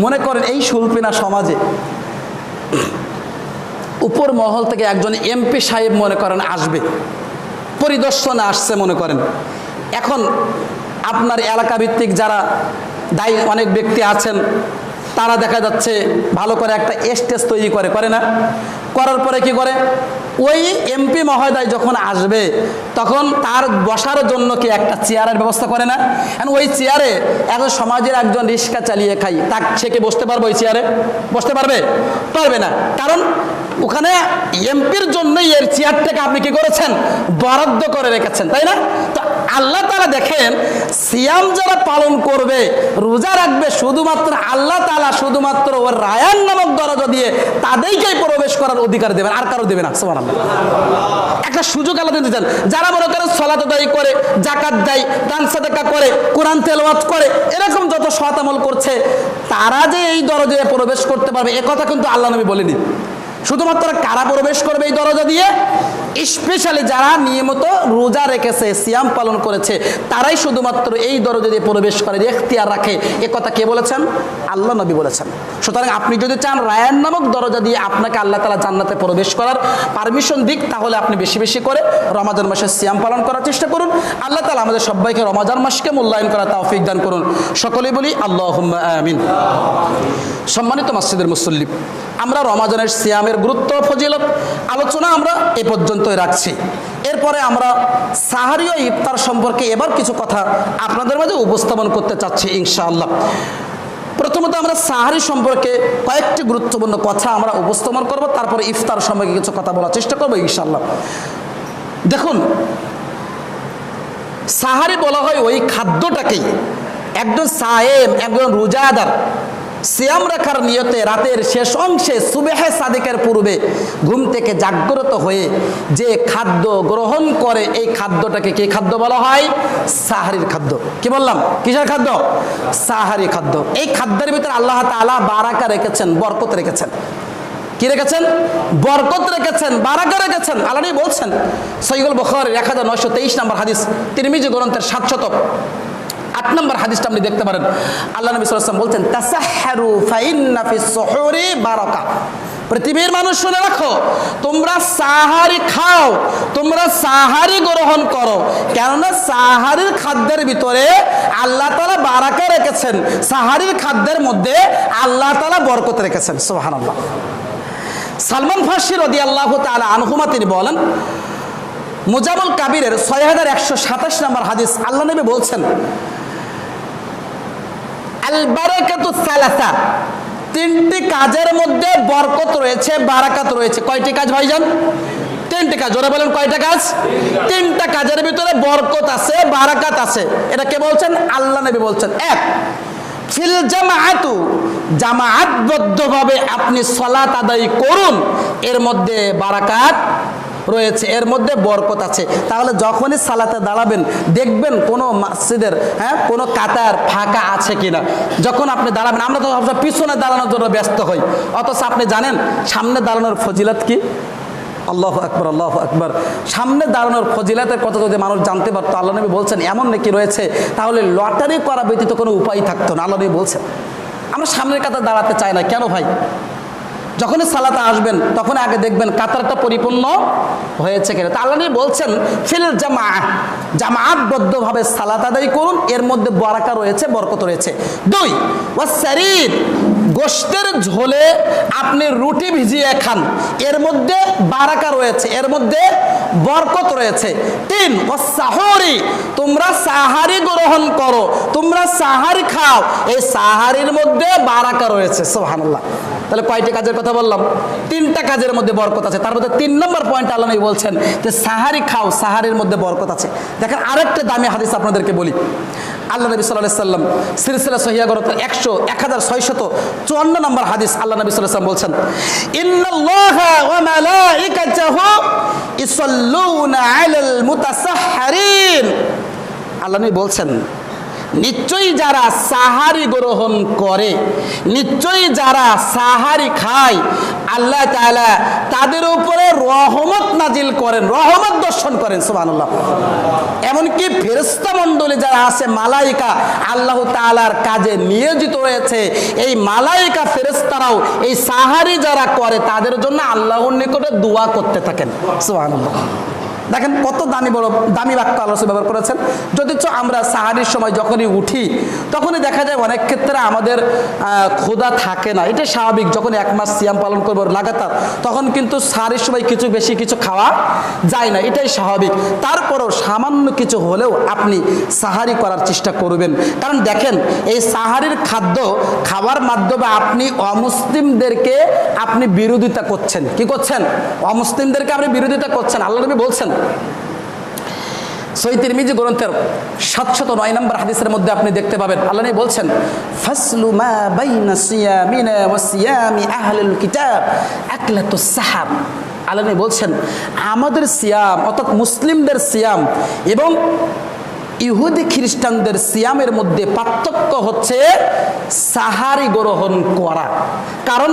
[SPEAKER 1] মনে করেন এই সুলপিনা সমাজে উপর মহল থেকে একজন এমপি সাহেব মনে করেন আসবে, পরিদর্শনে আসছে মনে করেন। এখন আপনার এলাকা ভিত্তিক যারা দায়ী অনেক ব্যক্তি আছেন, তারা দেখা যাচ্ছে ভালো করে একটা স্টেজ তৈরি করে না, করার পরে কি করে ওই এমপি মহোদয় যখন আসবে তখন তার বসার জন্য কি একটা চেয়ারের ব্যবস্থা করে না? ওই চেয়ারে এখন সমাজের একজন রিক্সা চালিয়ে খাই, সে কি বসতে পারবে ওই চেয়ারে? বসতে পারবে? পারবে না। কারণ ওখানে এমপির জন্যই এর চেয়ারটাকে আপনি কি করেছেন? বরাদ্দ করে রেখেছেন, তাই না? তো আল্লাহ তাআলা দেখেন, সিয়াম যারা পালন করবে, রোজা রাখবে, শুধুমাত্র আল্লাহ তাআলা শুধুমাত্র ওর রায়ান নামক দরজা দিয়ে তাদেরকেই প্রবেশ করার অধিকার দেবেন, আর কারো দেবে না। সুবহানাল্লাহ। একটা সুযোগ আল্লাহ দিয়েছেন। যারা মনে করেন সালাত আদায় করে, যাকাত দেয়, দান সাদাকা করে, কোরআন তেলাওয়াত করে, এরকম যত সৎ আমল করছে, তারা যে এই দরজায় প্রবেশ করতে পারবে এ কথা কিন্তু আল্লাহ নবী বলেনি। শুধুমাত্র কারা প্রবেশ করবে এই দরজা দিয়ে? স্পেশালি যারা নিয়মিত রোজা রেখেছে, সিয়াম পালন করেছে, তারাই শুধুমাত্র এই দরজা দিয়ে প্রবেশ করে, এখতিয়ার রাখে। এ কথা কে বলেছেন? আল্লাহ নবী বলেছেন। সুতরাং আপনি যদি চান রায়ান নামক দরজা দিয়ে আপনাকে আল্লাহ তাআলা জান্নাতে প্রবেশ করার পারমিশন দিক, তাহলে আপনি বেশি বেশি করে রমাজান মাসে সিয়াম পালন করার চেষ্টা করুন। আল্লাহ তাআলা আমাদের সবাইকে রমাজান মাসকে মূল্যায়ন করার তৌফিক দান করুন। সকলেই বলি আল্লাহুম্মা আমিন। সম্মানিত মসজিদের মুসল্লি, আমরা রমাজানের সিয়ামের গুরুত্ব, ফজিলত আলোচনা আমরা এ পর্যন্তই রাখছি। এরপরে আমরা সাহারি ও ইফতার সম্পর্কে এবার কিছু কথা আপনাদের মাঝে উপস্থাপন করতে চাচ্ছি ইনশাআল্লাহ। প্রথমত আমরা সাহারি সম্পর্কে কয়েকটি গুরুত্বপূর্ণ কথা আমরা উপস্থাপন করব, তারপরে ইফতার সম্পর্কে কিছু কথা বলার চেষ্টা করবো ইনশাআল্লাহ। দেখুন, সাহারি বলা হয় ওই খাদ্যটাকেই একজন সায়েম, একজন রোজাদার সিয়াম রাখার নিয়তে রাতের শেষ অংশে সুবহে সাদিকের পূর্বে ঘুম থেকে জাগ্রত হয়ে যে খাদ্য গ্রহণ করে, এই খাদ্যটাকে কি খাদ্য বলা হয়? সাহারির খাদ্য। কি বললাম? কিসের খাদ্য? সাহারি খাদ্য। এই খাদ্যের ভিতরে আল্লাহ তাআলা বারাকা রেখেছেন, বরকত রেখেছেন। কি রেখেছেন? বরকত রেখেছেন, বারাকা রেখেছেন। আল্লাহ নবী বলছেন, সহিহুল বুখারীর 1923 নম্বর হাদিস, তিরমিজি গ্রন্থের 708 নম্বর হাদিসটা আপনি দেখতে পারেন। আল্লাহ নবী সাল্লাল্লাহু আলাইহি ওয়াসাল্লাম বলছেন, তাসাহহারু ফাইন্না ফিস সুহুরি বারাকা। পৃথিবীর মানুষ শুনে রাখো, তোমরা সাহারি খাও, তোমরা সাহারি গ্রহণ করো, কেননা সাহারির খাদ্যের ভিতরে আল্লাহ তাআলা বারাকা রেখেছেন, সাহারির খাদ্যের মধ্যে আল্লাহ তাআলা বরকত রেখেছেন। সুবহানাল্লাহ। সালমান ফারসি রাদিয়াল্লাহু তাআলা আনহুমা তিনি বলেন, মুজামুল কাবিরের 6127 নম্বর হাদিস, আল্লাহ নবী বলছেন, আল বারাকাতু সালাসা, তিনটি কাজের মধ্যে বরকত রয়েছে, বারাকাত রয়েছে। কয়টি কাজ ভাইজান? তিনটি কাজ। ওরা বলেন কয়টা কাজ? তিনটা কাজের ভিতরে বরকত আছে, বারাকাত আছে। এটা কে বলছেন? আল্লাহ নবী বলছেন। এক, ফিল জামাআতু, জামাআতবদ্ধভাবে আপনি সালাত আদায় করুন, এর মধ্যে বারাকাত রয়েছে, এর মধ্যে বরকত আছে। তাহলে যখনই সালাতে দাঁড়াবেন দেখবেন কোনো মসজিদের কোনো কাতার ফাঁকা আছে কিনা। যখন আপনি দাঁড়াবেন, আমরা তো সবসময় পিছনে দাঁড়ানোর জন্য ব্যস্ত হই, অথচ আপনি জানেন সামনে দাঁড়ানোর ফজিলত কি? আল্লাহু আকবার, আল্লাহু আকবার। সামনে দাঁড়ানোর ফজিলতের কথা যদি মানুষ জানতে পারতো, আল্লাহ নবী বলছেন এমন নাকি রয়েছে, তাহলে লটারি করা ব্যতীত কোনো উপায় থাকতো না। আল্লাহ নবী বলছেন আমরা সামনের কাতার দাঁড়াতে চাই না। কেন ভাই? যখনই সালাতে আসবেন তখন আগে দেখবেন কাতারটা পরিপূর্ণ হয়েছে কিনা। তা আল্লাহ নবী বলছেন ফিল জামাআহ, জামাআতবদ্ধভাবে সালাত আদায় করুন, এর মধ্যে বারাকা রয়েছে, বরকত রয়েছে। দুই, ওয়াসসারিদ, গোশতের ঝোলে আপনি রুটি ভিজিয়ে খান, এর মধ্যে বারাকা রয়েছে, এর মধ্যে বরকত রয়েছে। তিন, ওয়াসসাহুরি, তোমরা সাহারি গ্রহণ করো, তোমরা সাহারি খাও, এই সাহারির মধ্যে বারাকা রয়েছে। সুবহানাল্লাহ। তাহলে কয়টি কাজের কথা বললাম? তিনটা কাজের মধ্যে বরকত আছে। তার মধ্যে 3 নম্বর পয়েন্ট আল্লাহ নবী বলছেন যে সাহারি খাও, সাহারির মধ্যে বরকত আছে। দেখেন আরেকটা দামি হাদিস আপনাদেরকে বলি। আল্লাহ নবী সাল্লাল্লাহু আলাইহি ওয়াসাল্লাম সিলসিলা সহিহ গ্রন্থের 1654 নম্বর হাদিস, আল্লাহ নবী সাল্লাল্লাহু আলাইহি ওয়াসাল্লাম বলছেন, ইন্নাল্লাহা ওয়া মালাইকাতাহু ইসাল্লুনা আলাল মুতাসাহহারিন। আল্লাহ নবী বলছেন নিশ্চয়ই যারা সাহারি গ্রহণ করে, নিশ্চয়ই যারা সাহারি খায়, আল্লাহ তাআলা তাদের উপরে রহমত নাজিল করেন, রহমত দর্শন করেন। সুবহানাল্লাহ। এমনকি ফেরেশতা মণ্ডলী যারা আছে, মালাইকা আল্লাহ তাআলার কাজে নিয়োজিত রয়েছে, এই মালাইকা ফেরেশতারাও এই সাহারি যারা করে তাদের জন্য আল্লাহর নিকটে দোয়া করতে থাকেন। সুবহানাল্লাহ। দেখেন কত দামি বাক্য আল্লাহ রাসূল ব্যবহার করেছেন। যদিচ আমরা সাহারির সময় যখনই উঠি তখনই দেখা যায় অনেক ক্ষেত্রে আমাদের ক্ষুধা থাকে না, এটা স্বাভাবিক। যখন 1 মাস সিয়াম পালন করবো লাগাতার, তখন কিন্তু সাহারির সময় কিছু বেশি কিছু খাওয়া যায় না, এটাই স্বাভাবিক। তারপরও সামান্য কিছু হলেও আপনি সাহারি করার চেষ্টা করবেন। কারণ দেখেন, এই সাহারির খাদ্য খাওয়ার মাধ্যমে আপনি অমুসলিমদেরকে আপনি বিরোধিতা করছেন। কি করছেন? অমুসলিমদেরকে আপনি বিরোধিতা করছেন। আল্লাহ নবী বলছেন, সহিহ তিরমিজি গ্রন্থের 709 নম্বর হাদিসের মধ্যে আপনি দেখতে পাবেন, আল্লাহ নবী বলছেন, ফাসলু মা বাইনা সিয়ামিনা ওয়া সিয়ামি আহলিল কিতাব আকলাতুস সাহাব। আল্লাহ নবী বলছেন, আমাদের সিয়াম অর্থাৎ মুসলিমদের সিয়াম এবং ইহুদি খ্রিস্টানদের সিয়ামের মধ্যে পার্থক্য হচ্ছে সাহারি গ্রহণ করা। কারণ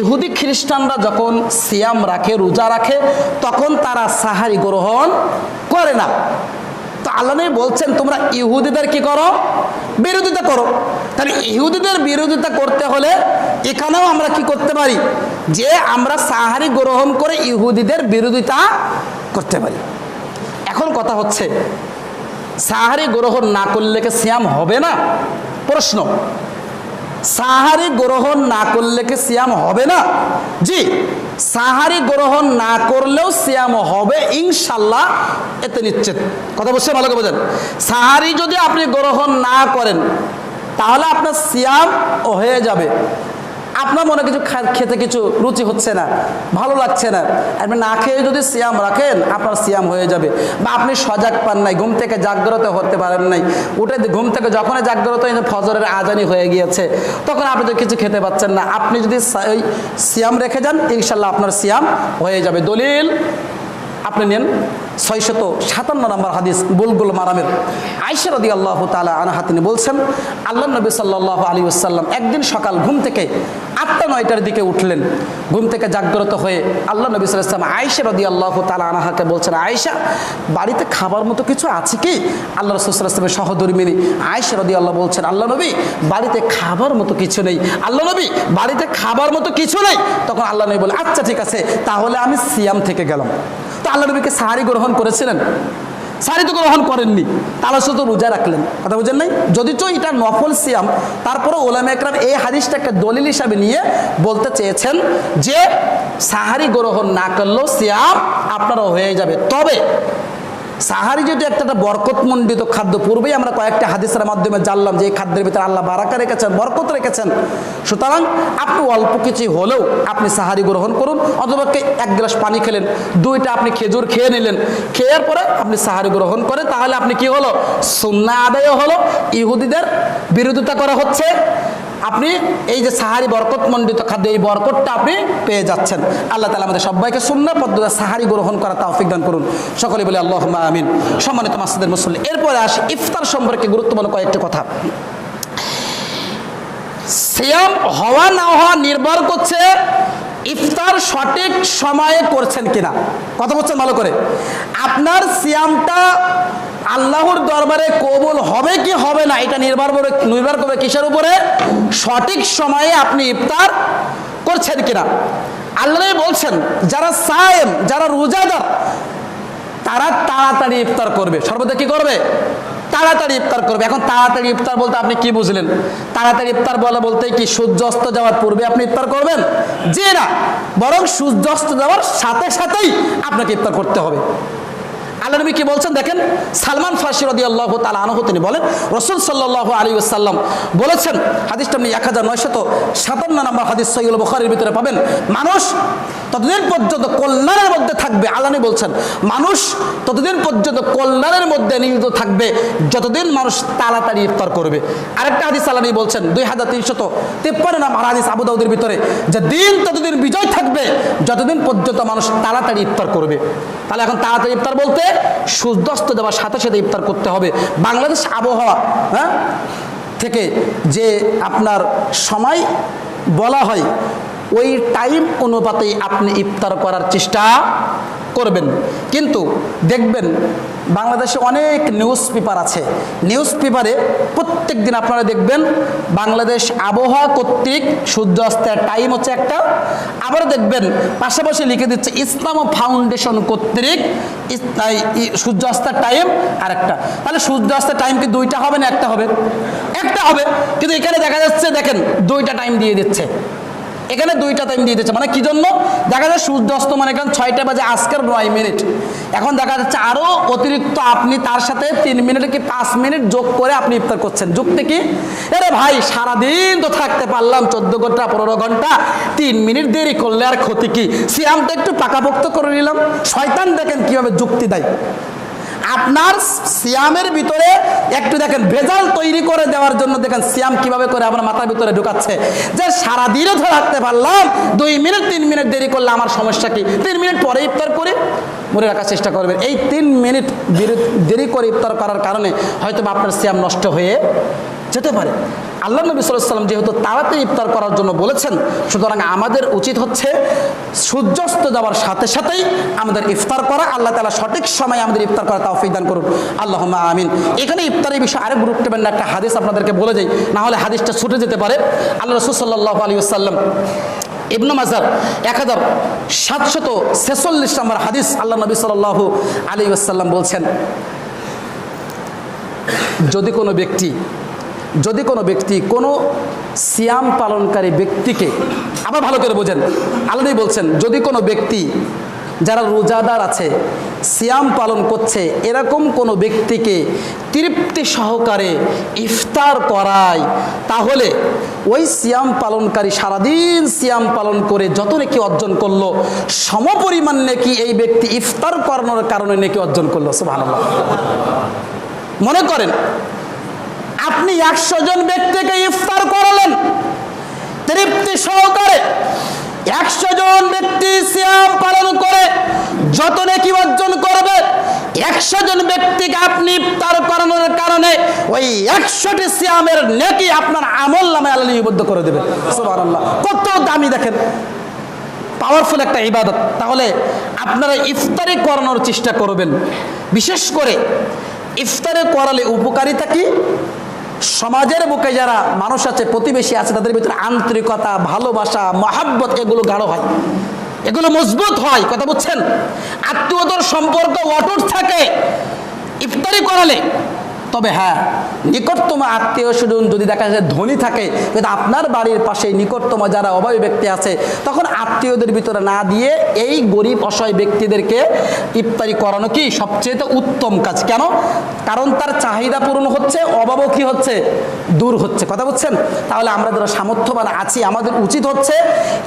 [SPEAKER 1] ইহুদি খ্রিস্টানরা যখন সিয়াম রাখে, রোজা রাখে, তখন তারা সাহারি গ্রহণ করে না। তো আল্লাহ নবী বলছেন, তোমরা ইহুদিদের কি করো? বিরোধিতা করো। তাহলে ইহুদিদের বিরোধিতা করতে হলে এখানেও আমরা কি করতে পারি? যে আমরা সাহারি গ্রহণ করে ইহুদিদের বিরোধিতা করতে পারি। এখন কথা হচ্ছে, সাহারি গ্রহণ না করলে কি সিয়াম হবে না? প্রশ্ন, সাহারি গ্রহণ না করলে কি সিয়াম হবে না? জি, সাহারি গ্রহণ না করলেও সিয়াম হবে ইনশাল্লাহ, এতে নিশ্চিত। কথা বলছে ভালো করে বোঝেন। সাহারি যদি আপনি গ্রহণ না করেন তাহলে আপনার সিয়াম হয়ে যাবে। আপনার মনে কিছু খেতে কিছু রুচি হচ্ছে না, ভালো লাগছে না, আপনি না খেয়ে যদি সিয়াম রাখেন আপনার সিয়াম হয়ে যাবে। বা আপনি সজাগ পান নাই, ঘুম থেকে জাগ্রত হতে পারেন নাই, উঠে ঘুম থেকে যখনই জাগ্রত ফজরের আজানি হয়ে গিয়েছে, তখন আপনি তো কিছু খেতে পাচ্ছেন না। আপনি যদি ওই সিয়াম রেখে যান ইনশাল্লাহ আপনার সিয়াম হয়ে যাবে। দলিল আপনি নেন 657 নম্বর হাদিস, বুলবুল মারামের আয়েশা রাদিয়াল্লাহু তাআলা আনহা তিনি বলছেন, আল্লাহ নবী সাল্লাল্লাহু আলাইহি ওয়াসাল্লাম একদিন সকাল ঘুম থেকে 8টা-9টার দিকে উঠলেন। ঘুম থেকে জাগ্রত হয়ে আল্লাহ নবী সাল্লাল্লাহু আলাইহি ওয়াসাল্লাম আয়েশা রাদিয়াল্লাহু তাআলা আনহাকে বলছেন, আয়েশা, বাড়িতে খাবার মতো কিছু আছে কি? আল্লাহ রাসূল সাল্লাল্লাহু আলাইহি ওয়াসাল্লামের সহধর্মিণী আয়েশা রাদিয়াল্লাহু বলছেন, আল্লাহ নবী, বাড়িতে খাবার মতো কিছু নেই। আল্লাহ নবী, বাড়িতে খাবার মতো কিছু নেই। তখন আল্লাহ নবী বলে, আচ্ছা ঠিক আছে, তাহলে আমি সিয়াম থেকে গেলাম। তো আল্লাহ নবীকে সাহারি গ্রহণ করেছিলেন? সাহারি তো গ্রহণ করেননি, তাহলে শুধু রোজা রাখলেন। কথা বুঝেন নাই? যদি তো এটা নফল সিয়াম, তারপরে ওলামা একরাম এই হাদিসটাকে দলিল হিসাবে নিয়ে বলতে চেয়েছেন যে সাহারি গ্রহণ না করলেও সিয়াম আপনারও হয়ে যাবে। তবে সাহারি যদি একটা বরকতমণ্ডিত খাদ্য, পূর্বেই আমরা কয়েকটা হাদিসের মাধ্যমে জানলাম যে এই খাদ্যের ভিতরে আল্লাহ বারাকা রেখেছেন, বরকত রেখেছেন। সুতরাং আপনি অল্প কিছু হলেও আপনি সাহারি গ্রহণ করুন। অথবা 1 গ্লাস পানি খেলেন, 2টা আপনি খেজুর খেয়ে নিলেন, খেয়ার পরে আপনি সাহারি গ্রহণ করে, তাহলে আপনি কি হলো? সুন্নাহ আদায় হলো। ইহুদিদের বিরোধিতা করা হচ্ছে, আপনি এই যে সাহারি বরকতমণ্ডিত খাদ্য, এই বরকতটা আপনি পেয়ে যাচ্ছেন। আল্লাহ তাআলা আমাদের সবাইকে সুন্নাহ পদ্ধতিতে সাহারি গ্রহণ করা তৌফিক দান করুন। সকলে বলে আল্লাহুম্মা আমিন। সম্মানিত মাসজিদের মুসল্লি, এরপরে আসি ইফতার সম্পর্কে গুরুত্বপূর্ণ কয়েকটি কথা। সিয়াম হওয়া না হওয়া নির্ভর করছে ইফতার সঠিক সময়ে করছেন কিনা। কথা বলছেন ভালো করে। আপনার সিয়ামটা আল্লাহর দরবারে কবুল হবে কি হবে না, এটা নির্ভর করবে কিসের উপরে? সঠিক সময়ে আপনি ইফতার করছেন কিনা। আল্লাহ বলছেন, যারা সায়েম, যারা রোজাদার, তারা তাড়াতাড়ি ইফতার করবে। সর্বদা কি করবে? তাড়াতাড়ি ইফতার করবে। এখন তাড়াতাড়ি ইফতার বলতে আপনি কি বুঝলেন? তাড়াতাড়ি ইফতার বলতে কি সূর্য অস্ত যাওয়ার পূর্বে আপনি ইফতার করবেন? জি না, বরং সূর্য অস্ত যাওয়ার সাথে সাথেই আপনাকে ইফতার করতে হবে। আল্লাহ নবী কি বলছেন দেখেন, সালমান ফারসি রাদিয়াল্লাহু তাআলা আনহু তিনি বলেন, রাসূল সাল্লাল্লাহু আলাইহি ওয়াসাল্লাম বলেছেন, হাদিসটা আপনি 1957 নম্বর হাদিস সহিহ বুখারীর ভিতরে পাবেন, মানুষ ততদিন পর্যন্ত কল্যাণের মধ্যে থাকবে। আল্লাহ নবী বলছেন, মানুষ ততদিন পর্যন্ত কল্যাণের মধ্যে নিয়োজিত থাকবে যতদিন মানুষ তাড়াতাড়ি ইফতার করবে। আরেকটা হাদিস আল্লাহ নবী বলছেন 2353 নম্বর হাদিস আবু দাউদের ভিতরে, যে দিন ততদিন বিজয় থাকবে যতদিন পর্যন্ত মানুষ তাড়াতাড়ি ইফতার করবে। তাহলে এখন তাড়াতাড়ি ইফতার বলতে সূর্যাস্ত যাওয়ার সাথে সাথে ইফতার করতে হবে। বাংলাদেশ আবহাওয়া থেকে যে আপনার সময় বলা হয়, ওই টাইম অনুপাতেই আপনি ইফতার করার চেষ্টা করবেন। কিন্তু দেখবেন বাংলাদেশে অনেক নিউজ পেপার আছে, নিউজ পেপারে প্রত্যেক দিন আপনারা দেখবেন বাংলাদেশ আবহাওয়া কর্তৃক সূর্যাস্তের টাইম হচ্ছে একটা, আবার দেখবেন পাশাপাশি লিখে দিচ্ছে ইসলাম ফাউন্ডেশন কর্তৃক সূর্যাস্তের টাইম আরেকটা। তাহলে সূর্যাস্তের টাইম কি দুইটা হবে না একটা হবে? একটা হবে। কিন্তু এখানে দেখা যাচ্ছে দেখেন দুইটা টাইম দিয়ে দিচ্ছে, এখানে দুইটা টাইম দিয়ে দিচ্ছে। মানে কি জন্য? দেখা যায় সূর্যাস্ত মানে এখানে 6টা বাজে আজকের 9 মিনিট, এখন দেখা যাচ্ছে আরো অতিরিক্ত আপনি তার সাথে 3 মিনিট কি 5 মিনিট যোগ করে আপনি ইফতার করছেন। যুক্তি কি? আরে ভাই সারাদিন তো থাকতে পারলাম 14 ঘন্টা 15 ঘন্টা, 3 মিনিট দেরি করলে আর ক্ষতি কি? সিয়ামটা একটু পাকাপোক্ত করে নিলাম। শয়তান দেখেন কিভাবে যুক্তি দেয়। আপনার সিয়ামের ভিতরে একটু দেখেন ভেজাল তৈরি করে দেওয়ার জন্য দেখেন সিয়াম কিভাবে করে আপনার মাথার ভিতরে ঢুকাচ্ছে যে সারাদিনও তো রাখতে পারলাম, 2 মিনিট 3 মিনিট দেরি করলে আমার সমস্যা কি? 3 মিনিট পরে ইফতার করে মনে রাখার চেষ্টা করবেন। এই 3 মিনিট দেরি করে ইফতার করার কারণে হয়তো আপনার সিয়াম নষ্ট হয়ে যেতে পারে। আল্লাহ নবী সাল্লাল্লাহু আলাইহি ওয়াসাল্লাম যেহেতু তাড়াতাড়ি ইফতার করার জন্য বলেছেন, সুতরাং আমাদের উচিত হচ্ছে সূর্যাস্ত যাওয়ার সাথে সাথেই আমাদের ইফতার করা। আল্লাহ তাআলা সঠিক সময়ে আমাদের ইফতার করা তৌফিক দান করুন, আল্লাহুম্মা আমিন। এখানে ইফতারের বিষয়ে আরেক গুরুত্বপূর্ণ একটা হাদিস আপনাদেরকে বলে যাই, না হলে হাদিসটা ছুটে যেতে পারে। আল্লাহ রাসূল সাল্লাল্লাহু আলাইহি ওয়াসাল্লাম ইবনে মাজাহ 1746 নম্বর হাদিস, আল্লাহ নবী সাল্লাল্লাহু আলাইহি ওয়াসাল্লাম বলছেন, যদি কোনো ব্যক্তি কোনো সিয়াম পালনকারী ব্যক্তিকে, আবার ভালো করে বোঝেন, আল্লাহ বলছেন যদি কোনো ব্যক্তি যারা রোজাদার আছে সিয়াম পালন করছে এরকম কোনো ব্যক্তিকে তৃপ্তি সহকারে ইফতার করায়, তাহলে ওই সিয়াম পালনকারী সারাদিন সিয়াম পালন করে যত নেকি অর্জন করলো সমপরিমাণ নেকি এই ব্যক্তি ইফতার করানোর কারণে নেকি অর্জন করলো। সুবহানাল্লাহ। মনে করেন আপনি 100 জন ব্যক্তিকে ইফতার করালেন তৃপ্তি সহকারে, 100 জন ব্যক্তি সিয়াম পালন করে যত নেকি অর্জন করবে, 100 জন ব্যক্তিকে আপনি ইফতার করানোর কারণে ওই 100টি সিয়ামের নেকি আপনার আমলনামায় আল্লাহ লিপিবদ্ধ করে দেবে। সুবহানাল্লাহ, কত দামি দেখেন, পাওয়ারফুল একটা ইবাদত। তাহলে আপনারা ইফতারি করানোর চেষ্টা করবেন। বিশেষ করে ইফতারে করালে উপকারিতা কি? সমাজের বুকে যারা মানুষ আছে, প্রতিবেশী আছে, তাদের ভিতরে আন্তরিকতা, ভালোবাসা, মহাব্বত এগুলো গাঢ় হয়, এগুলো মজবুত হয়। কথা বুঝছেন? আত্মীয়তার সম্পর্ক অটুট থাকে ইফতারি করালে। তবে হ্যাঁ, নিকটতম আত্মীয় স্বজন যদি দেখা যায় ধনী থাকে, কিন্তু আপনার বাড়ির পাশে নিকটতম যারা অভাবী ব্যক্তি আছে, তখন আত্মীয়দের ভিতরে না দিয়ে এই গরিব অসহায় ব্যক্তিদেরকে ইফতারি করানো কি সবচেয়ে উত্তম কাজ। কেন? কারণ তার চাহিদা পূরণ হচ্ছে, অভাবও কি হচ্ছে? দূর হচ্ছে। কথা বুঝছেন? তাহলে আমরা যারা সামর্থ্যবান আছি আমাদের উচিত হচ্ছে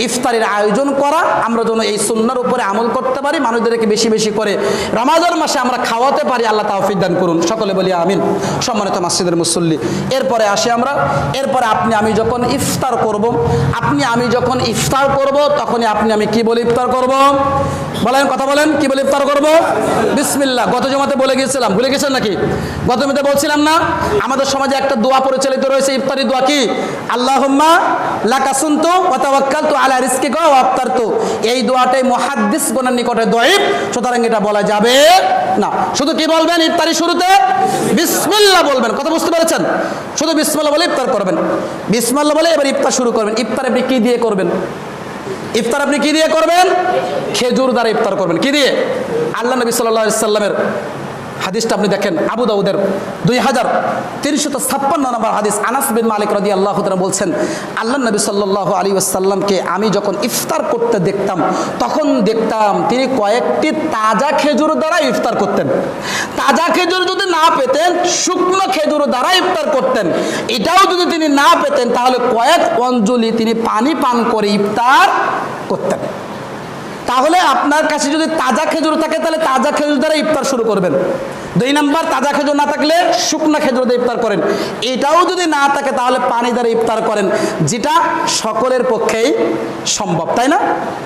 [SPEAKER 1] ইফতারের আয়োজন করা, আমরা যেন এই সুন্নাহর উপরে আমল করতে পারি, মানুষদেরকে বেশি বেশি করে রমাদান মাসে আমরা খাওয়াতে পারি। আল্লাহ তাওফিক দান করুন, সকলে বলি আমিন। সম্মানিত মসজিদের মুসল্লি, এরপরে আসি আমরা। এরপরে আমি যখন ইফতার করব তখনই আমি কি বলে ইফতার করব? বলেন, কথা বলেন, কি বলে ইফতার করব? বিসমিল্লাহ। গত জমাতে বলে গিয়েছিলাম, ভুলে গেছেন নাকি? গত জমাতে বলছিলাম না, আমাদের সমাজে একটা দোয়া পরিচালিত রয়েছে, ইফতারি দোয়া। কি? আল্লাহুম্মা লাকা সুনতু ওয়া তাওয়াক্কালতু আলা রিজকিকা ওয়া আফতারতু। এই দোয়াটাই মুহাদ্দিসগণের নিকটে দঈফ, সুতরাং এটা বলা যাবে না। শুধু কি বলবেন ইফতারি শুরুতে? বিসমিল্লাহ বলবেন। কথা বুঝতে পেরেছেন? শুধু বিসমিল্লাহ বলে ইফতার করবেন। বিসমিল্লাহ বলে এবার ইফতার শুরু করবেন। ইফতার আপনি কি দিয়ে করবেন? ইফতার আপনি কি দিয়ে করবেন? খেজুর দ্বারা ইফতার করবেন। কি দিয়ে? আল্লাহ নবী সাল্লাল্লাহু আলাইহি সাল্লামের হাদিসটা আপনি দেখেন, আবু দাউদের 2356 নম্বর হাদিস, আনাস বিন মালিক রাদিয়াল্লাহু তাআলা বলছেন, আল্লাহ নবী সাল্লাল্লাহু আলাইহি ওয়াসাল্লামকে আমি যখন ইফতার করতে দেখতাম তখন দেখতাম তিনি কয়েকটি তাজা খেজুর দ্বারা ইফতার করতেন। তাজা খেজুর যদি না পেতেন শুকনো খেজুর দ্বারা ইফতার করতেন। এটাও যদি তিনি না পেতেন তাহলে কয়েক অঞ্জলি তিনি পানি পান করে ইফতার করতেন। তাহলে আপনার কাছে যদি তাজা খেজুর থাকে তাহলে তাজা খেজুর দ্বারা ইফতার শুরু করবেন। 2 নাম্বার, তাজা খেজুর না থাকলে শুকনা খেজুর দিয়ে ইফতার করেন। এটাও যদি না থাকে তাহলে পানি দ্বারা ইফতার করেন, যেটা সকলের পক্ষেই সম্ভব, তাই না?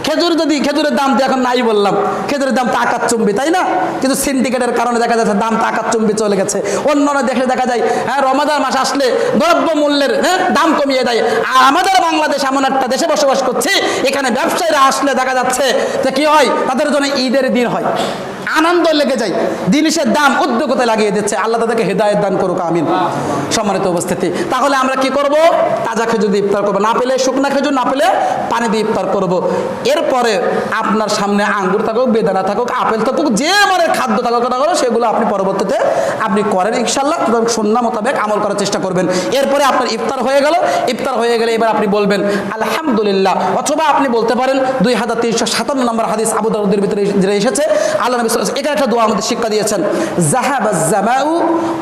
[SPEAKER 1] খেজুরের দাম তো এখন নাই বললাম, খেজুরের দাম তো আকাশচুম্বী, তাই না? কিন্তু সিন্ডিকেটের কারণে দেখা যাচ্ছে দাম তো আকাশচুম্বী চলে গেছে। অন্যান্য দেশে দেখা যায় রমাদান মাস আসলে দ্রব্য মূল্যের দাম কমিয়ে দেয়। আর আমাদের বাংলাদেশ এমন একটা দেশে বসবাস করছে, এখানে ব্যবসায়ীরা আসলে দেখা যাচ্ছে তা কি হয়, তাদের জন্য ঈদের দিন হয়, আনন্দ লেগে যায়, জিনিসের দাম উদ্যোগতা লাগিয়ে দিচ্ছে। আল্লাহ তাদেরকে হেদায়েত দান করুক, আমিন। সম্মানিত উপস্থিতি, তাহলে আমরা কি করব? তাজা খেজুর দিয়ে ইফতার করবো, না পেলে শুকনা খেজুর, না পেলে পানি দিয়ে ইফতার করব। এরপরে আপনার সামনে আঙ্গুর থাকুক, বেদানা থাকুক, আপেল থাকুক, যে মানে খাদ্য থাকুক না করো, সেগুলো আপনি পরবর্তীতে আপনি করেন ইনশাল্লাহ, সুন্নাহ মোতাবেক আমল করার চেষ্টা করবেন। এরপরে আপনার ইফতার হয়ে গেল, ইফতার হয়ে গেলে এবার আপনি বলবেন আলহামদুলিল্লাহ, অথবা আপনি বলতে পারেন 2357 নম্বর হাদিস আবু দাউদের ভিতরে যেটা এসেছে, আল্লাহ নবী সাল্লাল্লাহু আলাইহি ওয়াসাল্লাম এটা একটা দোয়া আমাদের শিক্ষা দিয়েছেন, যাহাবাজ জামাউ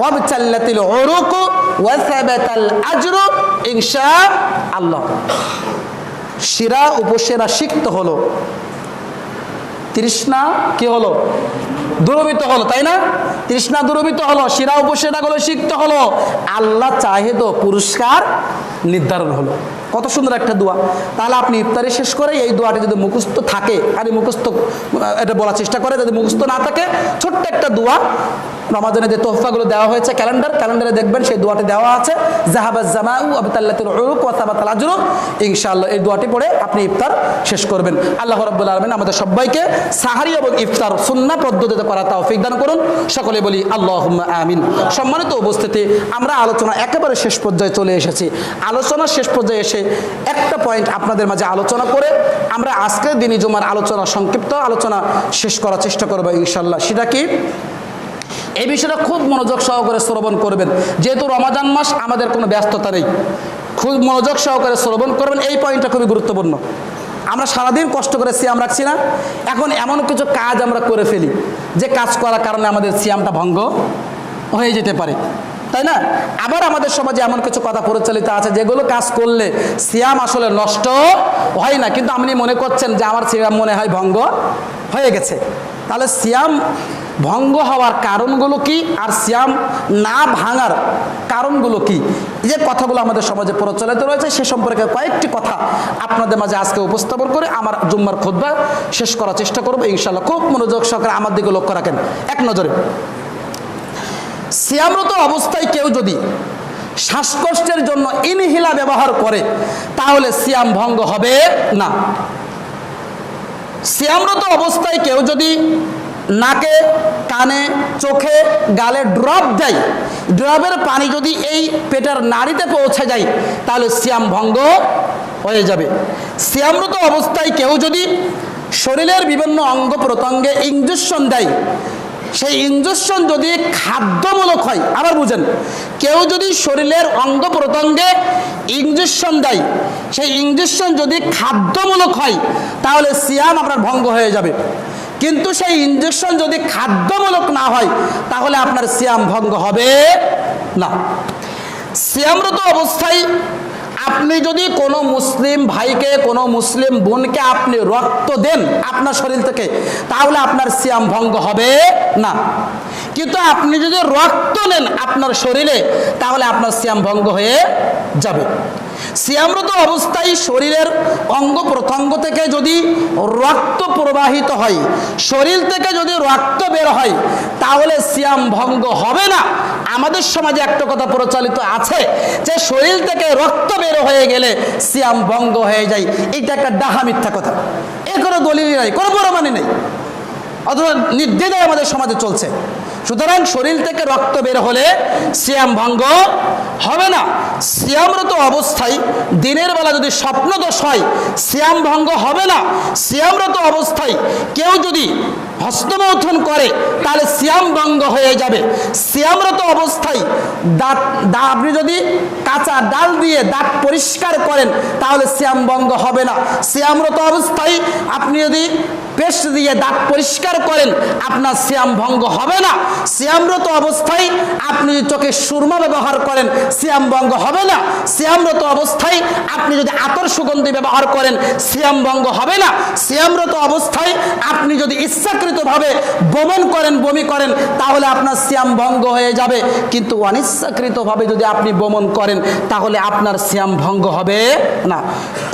[SPEAKER 1] ওয়া বিতাল্লাতিল উরুকু ওয়া সাবাতাল আজরু ইনশাআল্লাহ। শিরা উপসেরা সিক্ত হলো, তৃষ্ণা কি হলো? দূরীভূত হলো, তাই না? তৃষ্ণা দূরীভূত হলো, শিরা উপসেরা গুলো সিক্ত হলো, আল্লাহ চাহে তো পুরস্কার নির্ধারণ হলো। কত সুন্দর একটা দোয়া। তাহলে আপনি ইফতারি শেষ করে এই দোয়াটি যদি মুখস্থ থাকে, আর মুখস্থ এটা বলার চেষ্টা করে, যদি মুখস্থ না থাকে, ছোট্ট একটা দোয়া, রমাজানে যে তোহফাগুলো দেওয়া হয়েছে ক্যালেন্ডারে দেখবেন সেই দোয়াটি দেওয়া আছে, যাহাবাজ জামাউ ওয়া বিতাল্লাতিল উরুক ওয়া সাবাতাল আজরু ইনশাআল্লাহ। এই দোয়াটি পড়ে আপনি ইফতার শেষ করবেন। আল্লাহ রাব্বুল আলামিন আমাদের সবাইকে সাহারি এবং ইফতার সুন্নাহ পদ্ধতিতে করা তৌফিক দান করুন, সকলে বলি আল্লাহুম্মা আমিন। সম্মানিত উপস্থিতি, আমরা আলোচনা একেবারে শেষ পর্যায়ে চলে এসেছি। আলোচনা শেষ পর্যায়ে এসে একটা পয়েন্ট আপনাদের মাঝে আলোচনা করে আমরা আজকের দিনই জুমার আলোচনা, সংক্ষিপ্ত আলোচনা শেষ করার চেষ্টা করবো ইনশাআল্লাহ। সেটা কি? এই বিষয়টা খুব মনোযোগ সহকারে শ্রবণ করবেন, যেহেতু রমাজান মাস, আমাদের কোনো ব্যস্ততা নেই, খুব মনোযোগ সহকারে শ্রবণ করবেন। এই পয়েন্টটা খুবই গুরুত্বপূর্ণ। আমরা সারাদিন কষ্ট করে সিয়াম রাখছি না, এখন এমন কিছু কাজ আমরা করে ফেলি যে কাজ করার কারণে আমাদের সিয়ামটা ভঙ্গ হয়ে যেতে পারে, তাই না? আবার আমাদের সমাজে এমন কিছু কথা প্রচলিত আছে যেগুলো কাজ করলে সিয়াম আসলে নষ্ট হয় না, কিন্তু আপনি মনে করছেন যে আমার সিয়াম মনে হয় ভঙ্গ হয়ে গেছে। তাহলে সিয়াম ভঙ্গ হওয়ার কারণগুলো কি, আর সিয়াম না ভাঙার কারণগুলো কি, যে কথাগুলো আমাদের সমাজে প্রচলিত রয়েছে, সে সম্পর্কে কয়েকটি কথা আপনাদের মাঝে আজকে উপস্থাপন করে আমার জুম্মার খুতবা শেষ করার চেষ্টা করবো ইনশাআল্লাহ। খুব মনোযোগ সহকারে আমার দিকে লক্ষ্য রাখেন এক নজরে। সিয়ামরত অবস্থায় কেউ যদি শ্বাসকষ্টের জন্য ইনহেলা ব্যবহার করে তাহলে সিয়াম ভঙ্গ হবে না। সিয়ামরত অবস্থায় কেউ যদি নাকে, কানে, চোখে, গালে ড্রপ দেয়, ড্রপের পানি যদি এই পেটের নাড়িতে পৌঁছে যায় তাহলে সিয়াম ভঙ্গ হয়ে যাবে। সিয়ামরত অবস্থায় কেউ যদি শরীরের বিভিন্ন অঙ্গ প্রত্যঙ্গে ইঞ্জেকশন দেয়, সেই ইঞ্জেকশন যদি খাদ্যমূলক হয়, আবার বুঝেন, কেউ যদি শরীরের অঙ্গ প্রত্যঙ্গে ইঞ্জেকশন দেয়, সেই ইঞ্জেকশন যদি খাদ্যমূলক হয় তাহলে সিয়াম আপনার ভঙ্গ হয়ে যাবে। কিন্তু সেই ইঞ্জেকশন যদি খাদ্যমূলক না হয় তাহলে আপনার সিয়াম ভঙ্গ হবে না। সিয়ামরত অবস্থায় আপনি যদি কোনো মুসলিম ভাইকে, কোনো মুসলিম বোনকে আপনি রক্ত দেন আপনার শরীর থেকে, তাহলে আপনার সিয়াম ভঙ্গ হবে না। কিন্তু আপনি যদি রক্ত নেন আপনার শরীরে তাহলে আপনার সিয়াম ভঙ্গ হয়ে যাবে। সিয়ামরত অবস্থায় শরীরের অঙ্গ প্রত্যঙ্গ থেকে যদি রক্ত প্রবাহিত হয়, শরীর থেকে যদি রক্ত বের হয় তাহলে সিয়াম ভঙ্গ হবে না। আমাদের সমাজে একটা কথা প্রচলিত আছে যে শরীর থেকে রক্ত বের হয়ে গেলে সিয়াম ভঙ্গ হয়ে যায়। এটা একটা ডাহা মিথ্যা কথা, এর কোনো দলিল নাই, কোনো প্রমাণই নেই, অথবা নির্দ্বিধায় আমাদের সমাজে চলছে। সুতরাং শরীর থেকে রক্ত বের হলে সিয়াম ভঙ্গ হবে না। সিয়ামরত অবস্থায় দিনের বেলা যদি স্বপ্নদোষ হয় সিয়াম ভঙ্গ হবে না। সিয়ামরত অবস্থায় কেউ যদি হস্তমৈথুন করে তাহলে সিয়াম ভঙ্গ হয়ে যাবে। সিয়ামরত অবস্থায় আপনি যদি কাঁচা ডাল দিয়ে দাঁত পরিষ্কার করেন তাহলে সিয়াম ভঙ্গ হবে না। সিয়ামরত অবস্থায় আপনি যদি পেস্ট দিয়ে দাঁত পরিষ্কার করেন আপনার সিয়াম ভঙ্গ হবে না। সিয়ামরত অবস্থায় আপনি যদি চোখে সুরমা ব্যবহার করেন সিয়াম ভঙ্গ হবে না। সিয়ামরত অবস্থায় আপনি যদি আতর সুগন্ধি ব্যবহার করেন সিয়াম ভঙ্গ হবে না। সিয়ামরত অবস্থায় আপনি যদি ইচ্ছাকৃতভাবে বমি করেন তাহলে আপনার সিয়াম ভঙ্গ হয়ে যাবে। কিন্তু অনিচ্ছাকৃতভাবে যদি আপনি বমন করেন তাহলে আপনার সিয়াম ভঙ্গ হবে না।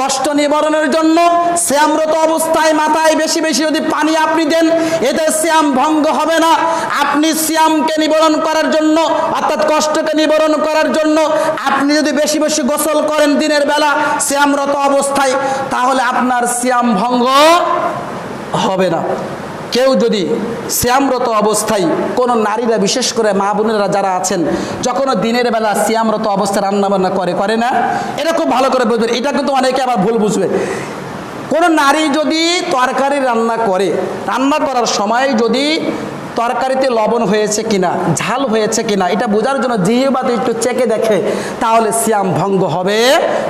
[SPEAKER 1] কষ্ট নিবারণের জন্য সিয়ামরত অবস্থায় মাথায় বেশি বেশি যদি পানি আপনি দেন এতে সিয়াম ভঙ্গ হবে না। আপনি সিয়ামকে নিবারণ করার জন্য, অর্থাৎ কষ্টকে নিবারণ করার জন্য আপনি যদি বেশি বেশি গোসল করেন দিনের বেলা সিয়ামরত অবস্থায় তাহলে আপনার সিয়াম ভঙ্গ হবে না। কেউ যদি সিয়ামরত অবস্থায় কোনো নারীরা, বিশেষ করে মা বোনেরা যারা আছেন, যখন দিনের বেলা সিয়ামরত অবস্থায় রান্নাবান্না করে না, এটা খুব ভালো করে বুঝবেন। এটা কিন্তু অনেকে আবার ভুল বুঝবে। কোনো নারী যদি তরকারি রান্না করে, রান্না করার সময় যদি তরকারিতে লবণ হয়েছে কিনা, ঝাল হয়েছে কিনা, এটা বোঝার জন্য জিহ্বাতে একটু চেকে দেখে, তাহলে সিয়াম ভঙ্গ হবে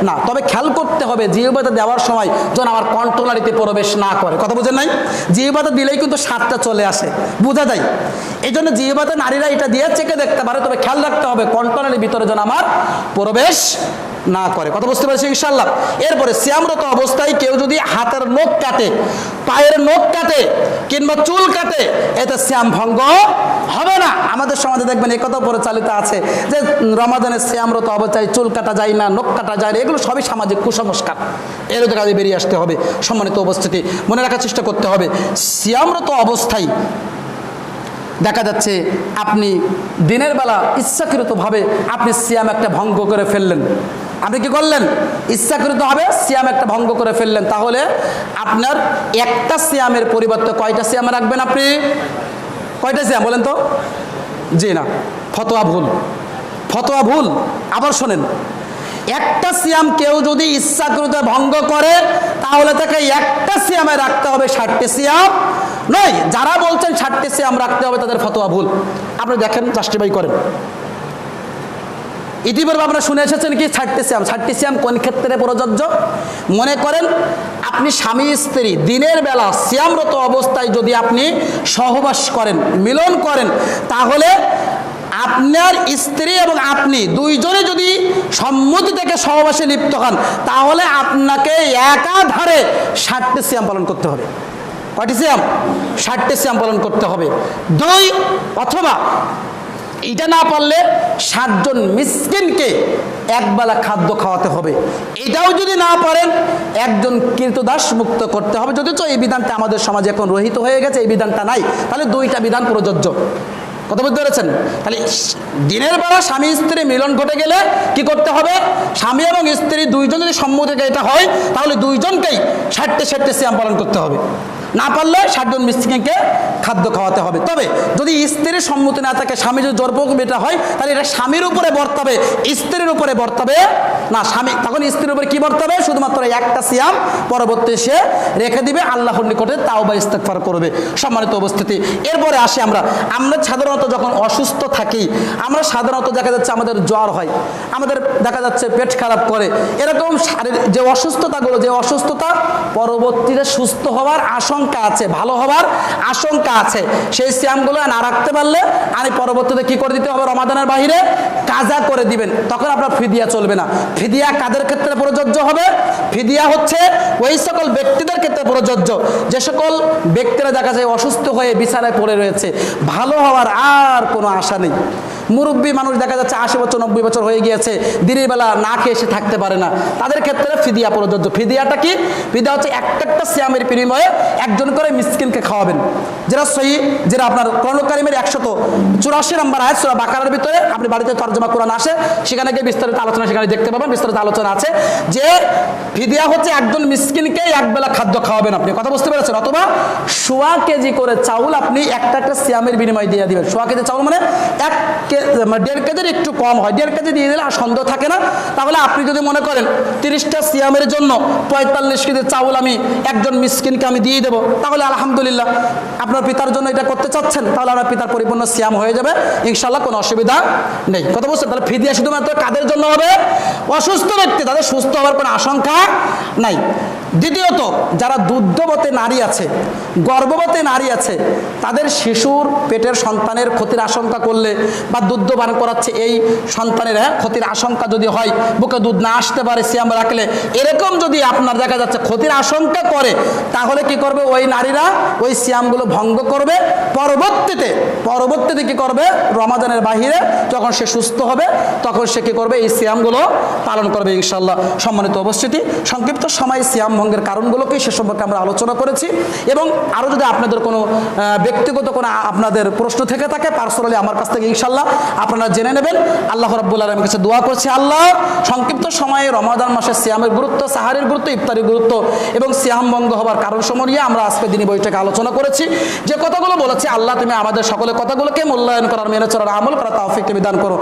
[SPEAKER 1] না। তবে খেয়াল করতে হবে জিহ্বাতে দেওয়ার সময় যেন আমার কন্ট্রোলারিতে প্রবেশ না করে। কথা বোঝেন নাই? জিহ্বাতে দিলেই কিন্তু স্বাদটা চলে আসে, বোঝা যায়। এই জন্য জিহ্বাতে নারীরা এটা দিয়ে চেকে দেখতে পারে, তবে খেয়াল রাখতে হবে কন্ট্রোলারির ভিতরে যেন আমার প্রবেশ না করে। কথা বুঝতে পারছি ইনশাআল্লাহ? এরপরে সিয়ামরত অবস্থায় কেউ যদি হাতের নখ কাটে, পায়ের নখ কাটে কিংবা চুল কাটে, এতে সিয়াম ভঙ্গ হবে না। আমাদের সমাজে দেখবেন এই কথা পরিচালিত আছে যে রমাদানের সিয়ামরত অবস্থায় চুল কাটা যায় না, নখ কাটা যায় না, এগুলো সবই সামাজিক কুসংস্কার। এর কাজে বেরিয়ে আসতে হবে। সম্মানিত উপস্থিতি, মনে রাখার চেষ্টা করতে হবে সিয়ামরত অবস্থায় দেখা যাচ্ছে আপনি দিনের বেলা ইচ্ছাকৃতভাবে আপনি সিয়াম একটা ভঙ্গ করে ফেললেন। আপনি কি করলেন? ইচ্ছাকৃতভাবে সিয়াম একটা ভঙ্গ করে ফেললেন। তাহলে আপনার একটা সিয়ামের পরিবর্তে কয়টা সিয়াম রাখবেন আপনি? কয়টা সিয়াম বলেন তো? জি না, ফতোয়া ভুল, ফতোয়া ভুল। আবার শোনেন, একটা সিয়াম কেউ যদি ইচ্ছাকৃত ভঙ্গ করে তাহলে তাকে একটা সিয়ামে রাখতে হবে, 60টি সিয়াম নয়। যারা বলছেন 60টি সিয়াম রাখতে হবে তাদের ফতোয়া ভুল। আপনি দেখেন, জাস্টিফাই করেন। ইতিপূর্বে আপনারা শুনে এসেছেন কি 60টি সিয়াম? 60টি সিয়াম কোন ক্ষেত্রে প্রযোজ্য? মনে করেন আপনি স্বামী স্ত্রী দিনের বেলা সিয়ামরত অবস্থায় যদি আপনি সহবাস করেন, মিলন করেন, তাহলে আপনার স্ত্রী এবং আপনি দুইজনে যদি সম্মতি থেকে সহবাসে লিপ্ত হন, তাহলে আপনাকে একাধারে 60টি সিয়াম পালন করতে হবে। কয়টি সিয়াম? 60টি সিয়াম পালন করতে হবে। দুই, অথবা এটা না পারলে 60 জন মিসকিনকে একবেলা খাদ্য খাওয়াতে হবে। এটাও যদি না পারেন, একজন কৃতদাস মুক্ত করতে হবে। যদিও এই বিধানটা আমাদের সমাজে এখন রহিত হয়ে গেছে, এই বিধানটা নাই। তাহলে দুইটা বিধান প্রযোজ্য। কথা বুঝতে পেরেছেন? তাহলে দিনের বেলা স্বামী স্ত্রী মিলন ঘটে গেলে কি করতে হবে? স্বামী এবং স্ত্রী দুইজন যদি সম্মতি থেকে এটা হয়, তাহলে দুইজনকেই 60টি সিয়াম পালন করতে হবে। না পারলে 60 জন মিসকিনকে খাদ্য খাওয়াতে হবে। তবে যদি স্ত্রীর সম্মতি না থাকে, স্বামী যদি জোরপূর্বক এটা হয়, তাহলে এটা স্বামীর উপরে বর্তাবে, স্ত্রীর উপরে বর্তাবে না। স্বামী তখন স্ত্রীর উপরে কি বর্তাবে? শুধুমাত্র একটা সিয়াম পরবর্তী সে রেখে দিবে, আল্লাহর নিকটে তাওবা ইস্তেগফার করবে। সম্মানিত উপস্থিতি, এরপরে আসি আমরা সাধারণত যখন অসুস্থ থাকি, আমরা সাধারণত দেখা যাচ্ছে আমাদের জ্বর হয়, আমাদের দেখা যাচ্ছে পেট খারাপ করে, এরকম শারীরিক যে অসুস্থতাগুলো, যে অসুস্থতা পরবর্তীতে সুস্থ হওয়ার আশঙ্কা আছে, ভালো হওয়ার আশঙ্কা আছে, সেই সিয়ামগুলো না রাখতে পারলে আমি পরবর্তীতে কি করে দিতে হবে? রমাদানের বাহিরে কাজা করে দিবেন। তখন আপনার ফিদিয়া চলবে না। ফিদিয়া কাদের ক্ষেত্রে প্রযোজ্য হবে? ফিদিয়া হচ্ছে ওই সকল ব্যক্তিদের ক্ষেত্রে প্রযোজ্য যে সকল ব্যক্তিরা দেখা যায় অসুস্থ হয়ে বিছানায় পড়ে রয়েছে, ভালো হওয়ার আর কোনো আশা নেই। মুরব্বী মানুষ দেখা যাচ্ছে 80 বছর 90 বছর হয়ে গিয়েছে, দিনের বেলা না খেয়ে এসে থাকতে পারে না, তাদের ক্ষেত্রে ফিদিয়া প্রযোজ্য। ফিদিয়াটা কি? ফিদিয়া হচ্ছে একটা সিয়ামের বিনিময়ে একজন করে মিসকিনকে খাওয়াবেন। যেটা সহি, যেটা আপনার কোরআন কারীমের 184 নম্বর আয়াত সূরা বাকারার ভিতরে, আপনি বাড়িতে তরজমা কোরআন আসে, সেখানে গিয়ে বিস্তারিত আলোচনা সেখানে দেখতে পাবেন। বিস্তারিত আলোচনা আছে যে ফিদিয়া হচ্ছে একজন মিসকিনকে একবেলা খাদ্য খাওয়াবেন আপনি। কথা বুঝতে পেরেছেন? অথবা 1.5 কেজি করে চাউল আপনি একটা সিয়ামের বিনিময়ে দিয়ে দিবেন। 1.5 কেজি চাউল মানে 1.5 কেজির একটু কম হয়, 1.5 কেজি দিয়ে দিলে আর সন্দেহ থাকে না। তাহলে আপনি যদি মনে করেন 30টা সিয়ামের জন্য 45 কেজি চাউল আমি একজন মিসকিনকে আমি দিয়ে দেবো, তাহলে আলহামদুলিল্লাহ আপনার পিতার জন্য এটা করতে চাচ্ছেন, তাহলে আপনার পিতার পরিপূর্ণ সিয়াম হয়ে যাবে ইনশাআল্লাহ, কোনো অসুবিধা নেই। কথা বুঝছেন? তাহলে ফিদিয়া শুধুমাত্র কাদের জন্য হবে? অসুস্থ ব্যক্তি, তাদের সুস্থ হওয়ার কোনো আশঙ্কা নাই। দ্বিতীয়ত, যারা দুগ্ধবতী নারী আছে, গর্ভবতী নারী আছে, তাদের শিশুর পেটের সন্তানের ক্ষতির আশঙ্কা করলে বা দুধ পান করাচ্ছে এই সন্তানের ক্ষতির আশঙ্কা যদি হয়, বুকে দুধ না আসতে পারে সিয়াম রাখলে, এরকম যদি আপনার দেখা যাচ্ছে ক্ষতির আশঙ্কা করে, তাহলে কি করবে? ওই নারীরা ওই সিয়ামগুলো ভঙ্গ করবে। পরবর্তীতে কি করবে? রমাদানের বাহিরে যখন সে সুস্থ হবে তখন সে কি করবে? এই সিয়ামগুলো পালন করবে ইনশাআল্লাহ। সম্মানিত উপস্থিতি, সংক্ষিপ্ত সময়ে সিয়াম ভঙ্গের কারণগুলোকে সে সম্পর্কে আমরা আলোচনা করেছি। এবং আরও যদি আপনাদের কোনো ব্যক্তিগত কোনো আপনাদের প্রশ্ন থেকে থাকে পার্সোনালি আমার কাছ থেকে ইনশাল্লাহ আপনারা জেনে নেবেন। আল্লাহ রাব্বুল আলামিনের কাছে দোয়া করছি, আল্লাহ সংক্ষিপ্ত সময়ে রমাদান মাসে সিয়ামের গুরুত্ব, সাহারির গুরুত্ব, ইফতারির গুরুত্ব এবং সিয়াম ভঙ্গ হবার কারণসমূহ নিয়ে আমরা আজকে দিনী বৈঠকে আলোচনা করেছি। যে কথাগুলো বলেছি আল্লাহ তুমি আমাদের সকলের কথাগুলোকে মূল্যায়ন করার, মেনে চলার, আমল করার তৌফিক বিধান করো।